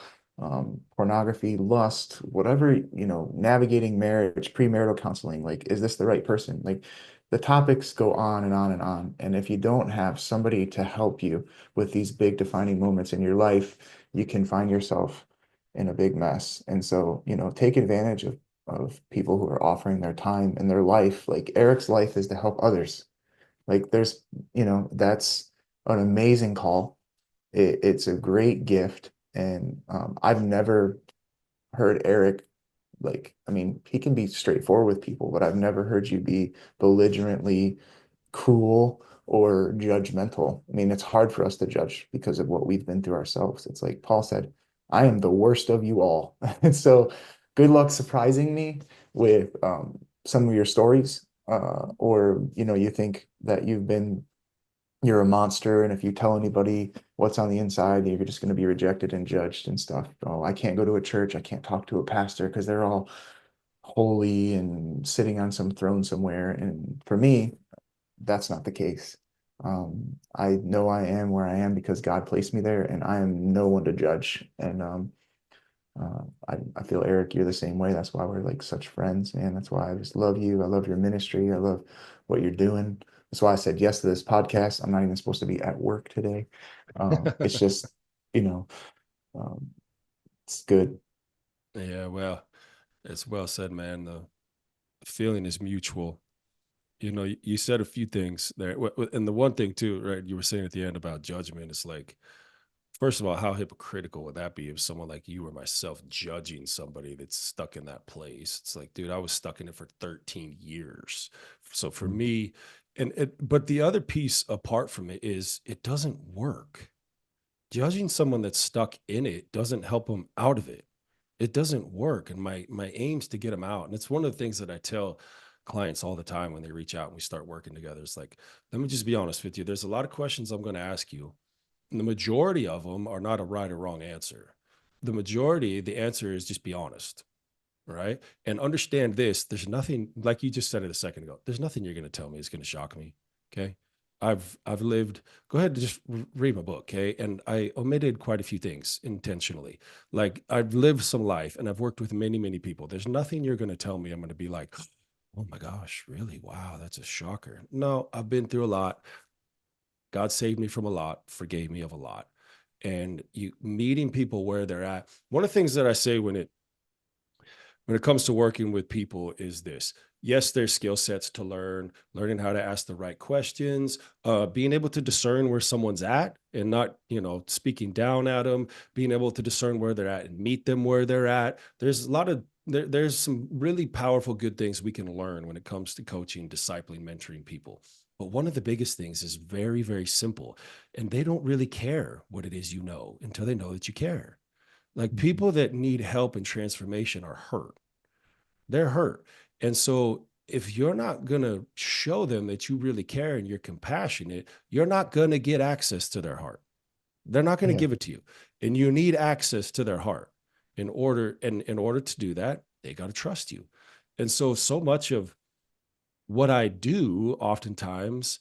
pornography, lust, whatever, navigating marriage, premarital counseling, like, is this the right person? Like, the topics go on and on and on. And if you don't have somebody to help you with these big defining moments in your life, you can find yourself in a big mess. And so, take advantage of people who are offering their time and their life. Like, Erik's life is to help others. Like there's, that's an amazing call. It's a great gift. And I've never heard Erik, like, I mean, he can be straightforward with people, but I've never heard you be belligerently cruel or judgmental. I mean, it's hard for us to judge because of what we've been through ourselves. It's like Paul said, I am the worst of you all. And so good luck surprising me with some of your stories. Or, you think that you're a monster. And if you tell anybody what's on the inside, you're just going to be rejected and judged and stuff. Oh, I can't go to a church. I can't talk to a pastor because they're all holy and sitting on some throne somewhere. And for me, that's not the case. I know I am where I am because God placed me there, and I am no one to judge. And I feel, Erik, you're the same way. That's why we're like such friends, man. That's why I just love you. I love your ministry. I love what you're doing. That's why I said yes to this podcast. I'm not even supposed to be at work today. It's just, you know, um, it's good. Yeah, well, it's well said, man. The feeling is mutual. You said a few things there. And the one thing too, right? You were saying at the end about judgment. It's like, first of all, how hypocritical would that be if someone like you or myself judging somebody that's stuck in that place? It's like, dude, I was stuck in it for 13 years. So for Mm. me, but the other piece apart from it is it doesn't work. Judging someone that's stuck in it doesn't help them out of it. It doesn't work. And my aim's to get them out. And it's one of the things that I tell clients all the time when they reach out and we start working together. It's like, let me just be honest with you. There's a lot of questions I'm going to ask you. And the majority of them are not a right or wrong answer. The answer is just be honest, right? And understand this. There's nothing, like you just said it a second ago, there's nothing you're going to tell me is going to shock me. Okay. I've lived, go ahead and just read my book. Okay. And I omitted quite a few things intentionally. Like I've lived some life and I've worked with many, many people. There's nothing you're going to tell me I'm going to be like, oh my gosh, really? Wow. That's a shocker. No, I've been through a lot. God saved me from a lot, forgave me of a lot. And you meeting people where they're at. One of the things that I say when it comes to working with people is this. Yes, there's skill sets to learning how to ask the right questions, being able to discern where someone's at and not, speaking down at them, being able to discern where they're at and meet them where they're at. There's a lot of there's some really powerful, good things we can learn when it comes to coaching, discipling, mentoring people. But one of the biggest things is very, very simple. And they don't really care what it is until they know that you care. Like people that need help and transformation are hurt. They're hurt. And so if you're not going to show them that you really care and you're compassionate, you're not going to get access to their heart. They're not going to Yeah. give it to you. And you need access to their heart. In order to do that, they got to trust you. And so much of what I do oftentimes,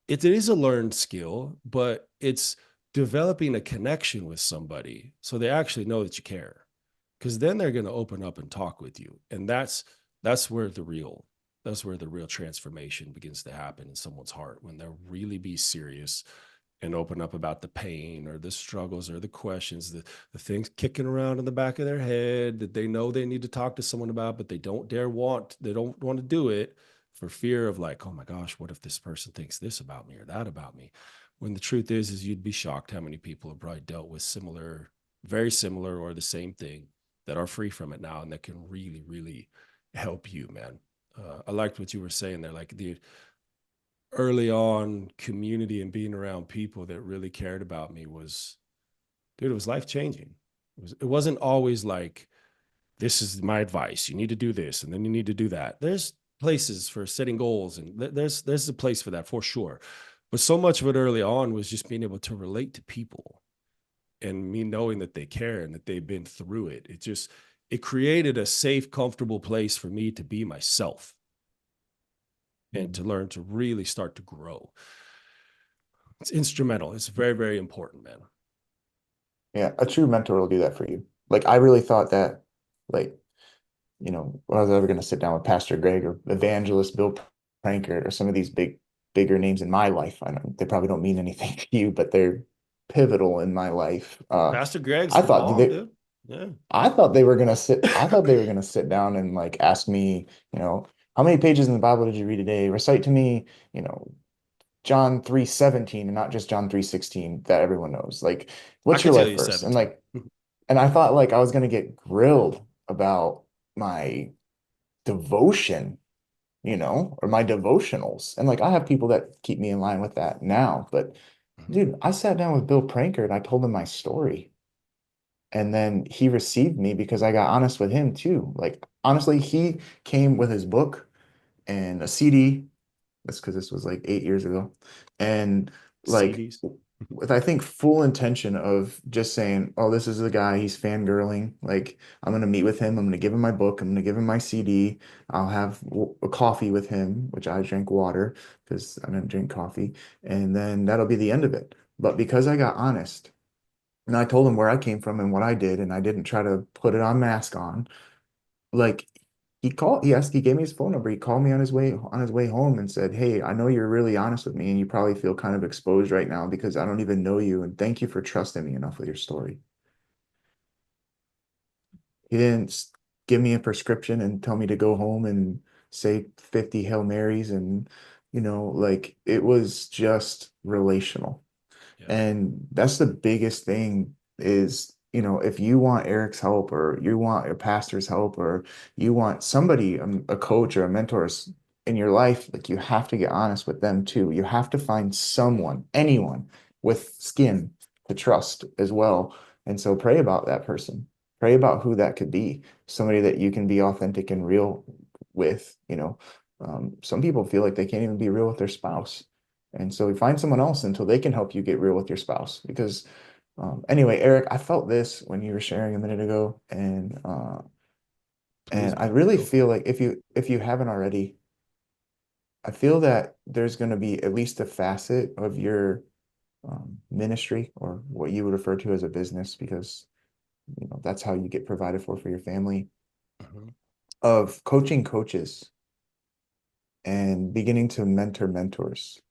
it is a learned skill, but it's developing a connection with somebody so they actually know that you care, because then they're going to open up and talk with you. And that's where the real transformation begins to happen in someone's heart, when they'll really be serious and open up about the pain or the struggles or the questions, the things kicking around in the back of their head that they know they need to talk to someone about, but they don't want to do it for fear of like, oh my gosh, what if this person thinks this about me or that about me? When the truth is you'd be shocked how many people have probably dealt with very similar or the same thing, that are free from it now and that can really, really help you, man. I liked what you were saying there, like the early on community and being around people that really cared about me it was life changing. It wasn't always like, this is my advice, you need to do this and then you need to do that. There's places for setting goals and there's a place for that for sure. But so much of it early on was just being able to relate to people and me knowing that they care and that they've been through it. It created a safe, comfortable place for me to be myself and to learn to really start to grow. It's instrumental. It's very, very important, man. Yeah, a true mentor will do that for you. Like I really thought that, like, when I was ever going to sit down with Pastor Greg or Evangelist Bill Prankert or some of these bigger names in my life. I know they probably don't mean anything to you, but they're pivotal in my life. Pastor Greg's I the thought bomb, they, dude. Yeah. I thought they were gonna sit. I thought they were gonna sit down and like ask me, how many pages in the Bible did you read today? Recite to me, you know, John 3:17 and not just John 3:16 that everyone knows. Like, I what's could your tell life you verse? And 17. like, and I thought like I was gonna get grilled about my devotion, or my devotionals. And like I have people that keep me in line with that now. But Mhm. dude, I sat down with Bill Pranker and I told him my story. And then he received me because I got honest with him too. Like honestly, he came with his book and a CD. That's because this was like 8 years ago. And like CDs. with I think full intention of just saying, oh, this is the guy, he's fangirling. Like I'm gonna meet with him, I'm gonna give him my book, I'm gonna give him my CD, I'll have a coffee with him, which I drank water because I didn't drink coffee, and then that'll be the end of it. But because I got honest and I told him where I came from and what I did, and I didn't try to put it on mask on, like he gave me his phone number. He called me on his way home and said, "Hey, I know you're really honest with me and you probably feel kind of exposed right now because I don't even know you, and thank you for trusting me enough with your story." He didn't give me a prescription and tell me to go home and say 50 Hail Marys, and like it was just relational. Yeah. And that's the biggest thing is, if you want Erik's help or you want your pastor's help or you want somebody, a coach or a mentor in your life, like you have to get honest with them too. You have to find someone, anyone with skin to trust as well. And so pray about that person. Pray about who that could be. Somebody that you can be authentic and real with. Some people feel like they can't even be real with their spouse. And so we find someone else until they can help you get real with your spouse. Because anyway, Erik, I felt this when you were sharing a minute ago, and Please, I man. really Go for feel it. like if you haven't already, I feel that there's going to be at least a facet of your ministry or what you would refer to as a business, because that's how you get provided for your family, Mhm. of coaching coaches and beginning to mentor mentors.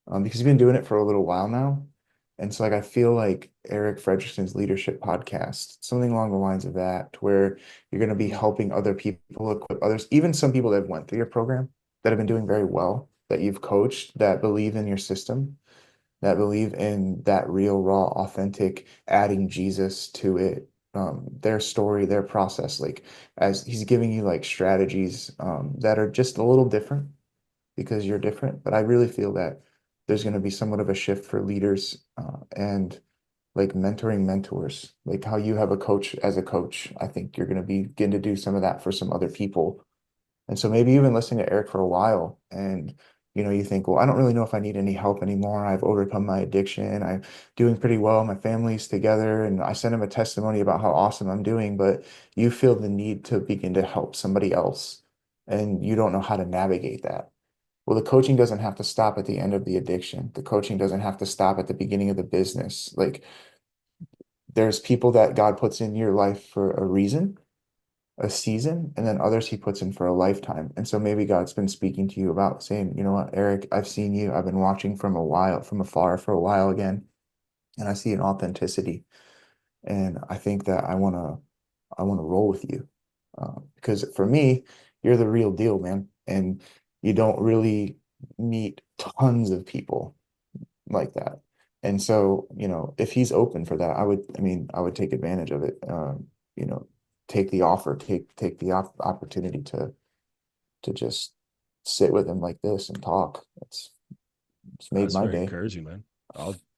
Because you've been doing it for a little while now. And so, like, I feel like Eric Frederickson's leadership podcast, something along the lines of that, where you're going to be Mhm. helping other people equip others, even some people that have went through your program that have been doing very well, that you've coached, that believe in your system, that believe in that real, raw, authentic, adding Jesus to it, their story, their process, like as he's giving you like strategies that are just a little different because you're different. But I really feel that there's going to be somewhat of a shift for leaders and like mentoring mentors, like how you have a coach as a coach. I think you're going to begin to do some of that for some other people. And so maybe you've been listening to Erik for a while and you think, well, I don't really know if I need any help anymore. I've overcome my addiction. I'm doing pretty well. My family's together. And I sent him a testimony about how awesome I'm doing, but you feel the need to begin to help somebody else and you don't know how to navigate that. Well, the coaching doesn't have to stop at the end of the addiction. The coaching doesn't have to stop at the beginning of the business. Like there's people that God puts in your life for a reason, a season, and then others he puts in for a lifetime. And so maybe God's been speaking to you about saying, you know what, Erik, I've seen you. I've been watching from afar for a while again, and I see an authenticity. And I think that I want to roll with you. Because for me, you're the real deal, man. And you don't really meet tons of people like that. And so, if he's open for that, I would take advantage of it. You know, take the offer, take the opportunity to just sit with him like this and talk. It's made That's my very day. encouraging, man.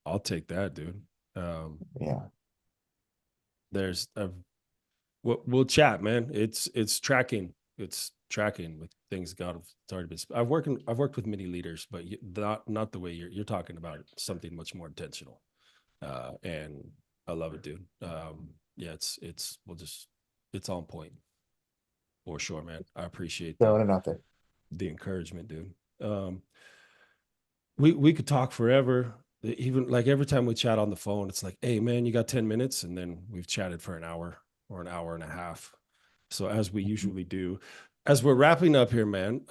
I'll take that, dude. Um, Yeah. there's a we'll chat, man. It's tracking. It's tracking with things God have started. I've worked with many leaders, but not the way you're talking about it. Something much more intentional. And I love it, dude. Yeah, it's on point for sure, man. I appreciate Throwing it out there. the encouragement, dude. We could talk forever. Even like every time we chat on the phone, it's like, hey man, you got 10 minutes, and then we've chatted for an hour or an hour and a half. So as we Mhm. usually do, as we're wrapping up here, man,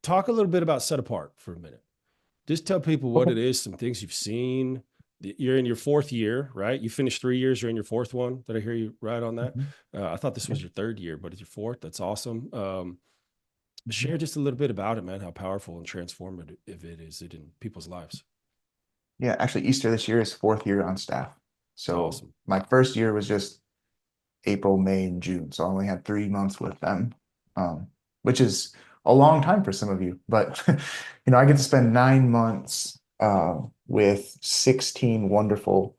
talk a little bit about Set Apart for a minute. Just tell people what Okay. it is, some things you've seen. You're in your fourth year, right? You finished 3 years. You're in your fourth one. Did I hear you right on that? Mhm. I thought this Yeah. was your third year, but it's your fourth. That's awesome. Share just a little bit about it, man, how powerful and transformative it is in people's lives. Yeah, actually, Easter this year is fourth year on staff. It's So awesome. my first year was just April, May, and June. So I only had 3 months with them, um, which is a long time for some of you. But I get to spend 9 months with 16 wonderful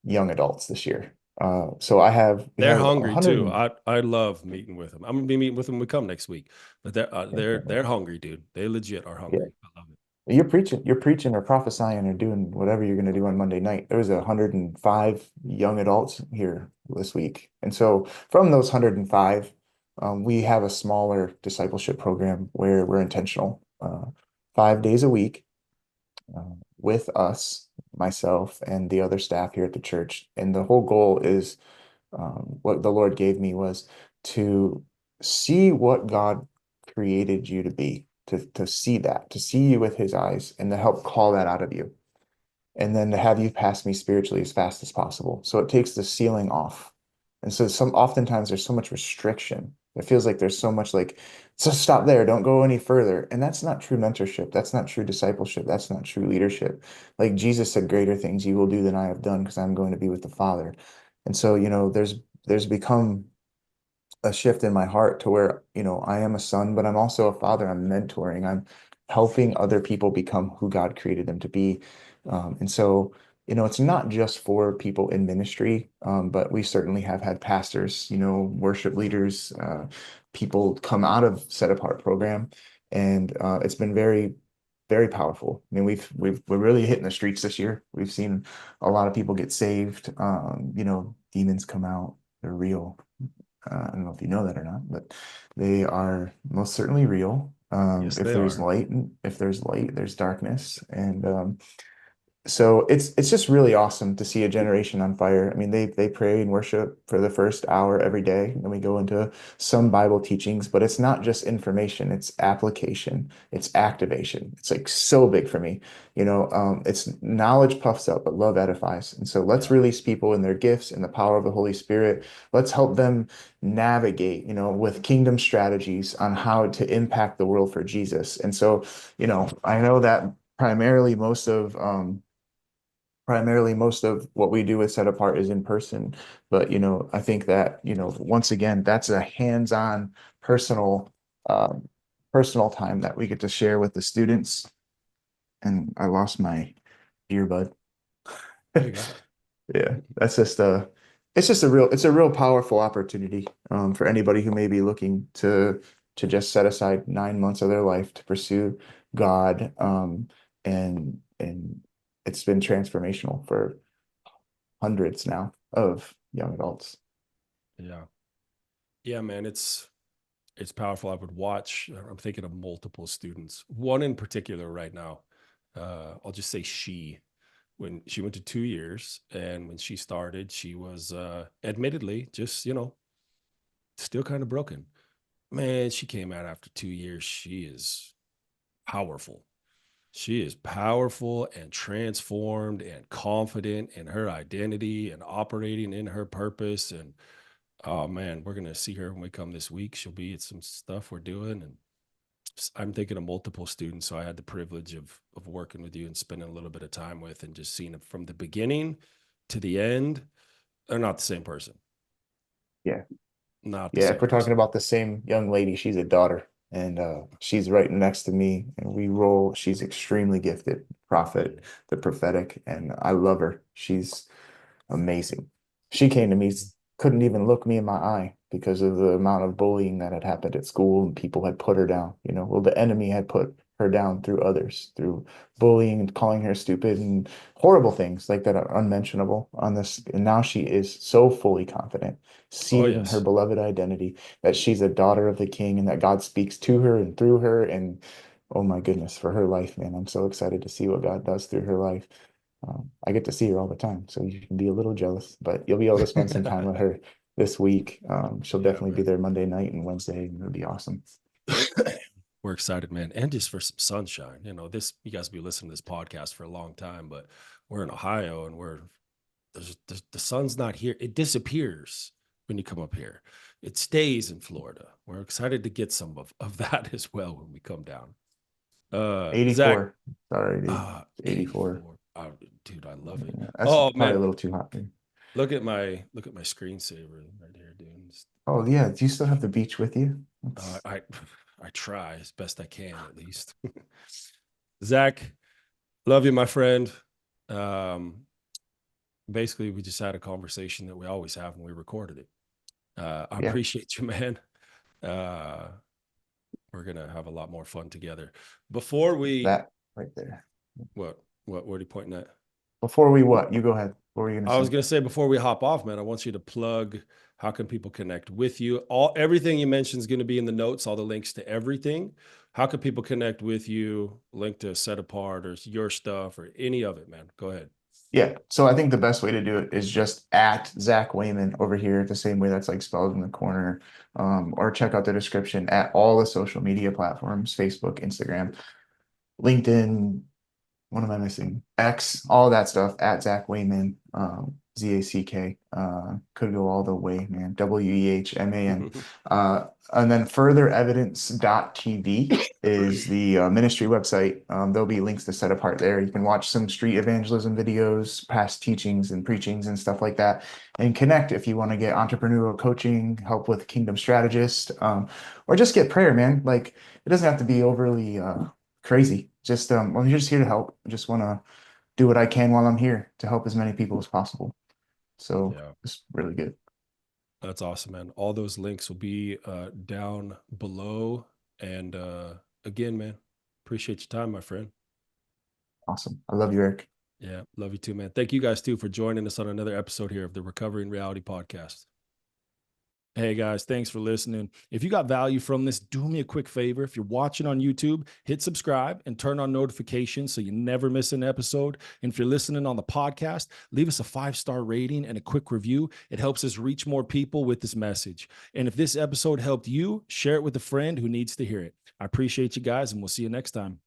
young adults this year. So we They're have a hungry hundred too. and I love meeting with them. I'm gonna be meeting with them when we come next week. But they're hungry, dude. They legit are yeah, hungry. I love it. you're preaching or prophesying or doing whatever you're going to do on Monday night. There was 105 young adults here this week. And so from those 105, we have a smaller discipleship program where we're intentional, 5 days a week, with us, myself, and the other staff here at the church. And the whole goal is, what the Lord gave me was to see what God created you to be, to see that, to see you with his eyes and to help call that out of you. And then to have you pass me spiritually as fast as possible. So it takes the ceiling off. And so oftentimes there's so much restriction. It feels like there's so much like, so stop there, don't go any further. And that's not true mentorship. That's not true discipleship. That's not true leadership. Like Jesus said, greater things you will do than I have done because I'm going to be with the Father. And so, there's become a shift in my heart to where, I am a son, but I'm also a father. I'm mentoring. I'm helping other people become who God created them to be. And so, it's not just for people in ministry, but we certainly have had pastors, worship leaders, people come out of Set Apart program, and it's been very, very powerful. I mean, we're really hitting the streets this year. We've seen a lot of people get saved. Demons come out. They're real. I don't know if you know that or not, but they are most certainly real. Yes, If they there's are. light, there's darkness, and so it's just really awesome to see a generation on fire. I mean, they pray and worship for the first hour every day, and then we go into some Bible teachings, but it's not just information, it's application, it's activation. It's like so big for me. It's knowledge puffs up, but love edifies. And so let's Yeah. release people in their gifts and the power of the Holy Spirit. Let's help them navigate, with kingdom strategies on how to impact the world for Jesus. And so, I know that primarily most of what we do with Set Apart is in person. But, I think that, once again, that's a hands-on personal, um, personal time that we get to share with the students. And I lost my earbud. Oh, you got it. Yeah, it's a real powerful opportunity, for anybody who may be looking to just set aside 9 months of their life to pursue God. And it's been transformational for hundreds now of young adults. Yeah. Yeah, man. It's powerful. I would watch. I'm thinking of multiple students. One in particular right now. I'll just say she. When she went to 2 years, and when she started, she was admittedly just still kind of broken. Man, she came out after 2 years. She is powerful. She is powerful and transformed and confident in her identity and operating in her purpose. And oh man, we're gonna see her when we come this week. She'll be at some stuff we're doing, and I'm thinking of multiple students. So I had the privilege of working with you and spending a little bit of time with, and just seeing them from the beginning to the end. They're not the same person. Yeah. Not the Yeah, if same we're talking person. about the same young lady, she's a daughter, and she's right next to me, and we roll. She's extremely gifted, prophet, the prophetic, and I love her. She's amazing. She came to me, couldn't even look me in my eye because of the amount of bullying that had happened at school, and people had put her down. Well, the enemy had put her down through others, through bullying and calling her stupid and horrible things like that are unmentionable on this. And now she is so fully confident, Oh seated in her yes. beloved identity, that she's a daughter of the King and that God speaks to her and through her. And oh my goodness, for her life, man, I'm so excited to see what God does through her life. I get to see her all the time, so you can be a little jealous, but you'll be able to spend some time with her this week. She'll Yeah, definitely be man. there Monday night and Wednesday, and it'll be awesome. We're excited, man, and just for some sunshine. This you guys be listening to this podcast for a long time, but we're in Ohio, and the sun's not here. It disappears when you come up here. it stays in Florida. We're excited to get some of that as well when we come down. Zach, 84. Sorry, dude. 84. Oh, dude, I love it. Yeah, that's Oh probably a man, little too hot for you. look at my screensaver right here, dude. Oh yeah, do you still have the beach with you? I try as best I can, at least. Zach, love you, my friend. Basically, we just had a conversation that we always have when we recorded it. I Yeah. appreciate you, man. We're gonna have a lot more fun together. Before we That right there. what are you pointing at? Before we what? You go ahead. What were you gonna I say? was gonna say before we hop off, man, I want you to plug how can people connect with you. Everything you mentioned is going to be in the notes, all the links to everything. How can people connect with you? Link to Set Apart or your stuff or any of it, man. Go ahead. Yeah. So I think the best way to do it is just at Zack Wehman over here, the same way that's like spelled in the corner. Or check out the description at all the social media platforms, Facebook, Instagram, LinkedIn. What am I missing? X, all that stuff at Zack Wehman, ZACK, could go all the way, man. WEHMAN. And then furtherevidence.tv is the ministry website. There'll be links to Set Apart there. You can watch some street evangelism videos, past teachings and preachings and stuff like that, and connect if you want to get entrepreneurial coaching, help with Kingdom Strategist, or just get prayer, man. Like it doesn't have to be overly crazy. Just I'm just here to help. I just want to do what I can while I'm here to help as many people as possible. So Yeah. it's really good. That's awesome, man. All those links will be down below. And again, man, appreciate your time, my friend. Awesome. I love you, Erik. Yeah, love you too, man. Thank you guys too for joining us on another episode here of the Recovering Reality Podcast. Hey guys, thanks for listening. If you got value from this, do me a quick favor. If you're watching on YouTube, hit subscribe and turn on notifications so you never miss an episode. And if you're listening on the podcast, leave us a 5-star rating and a quick review. It helps us reach more people with this message. And if this episode helped you, share it with a friend who needs to hear it. I appreciate you guys, and we'll see you next time.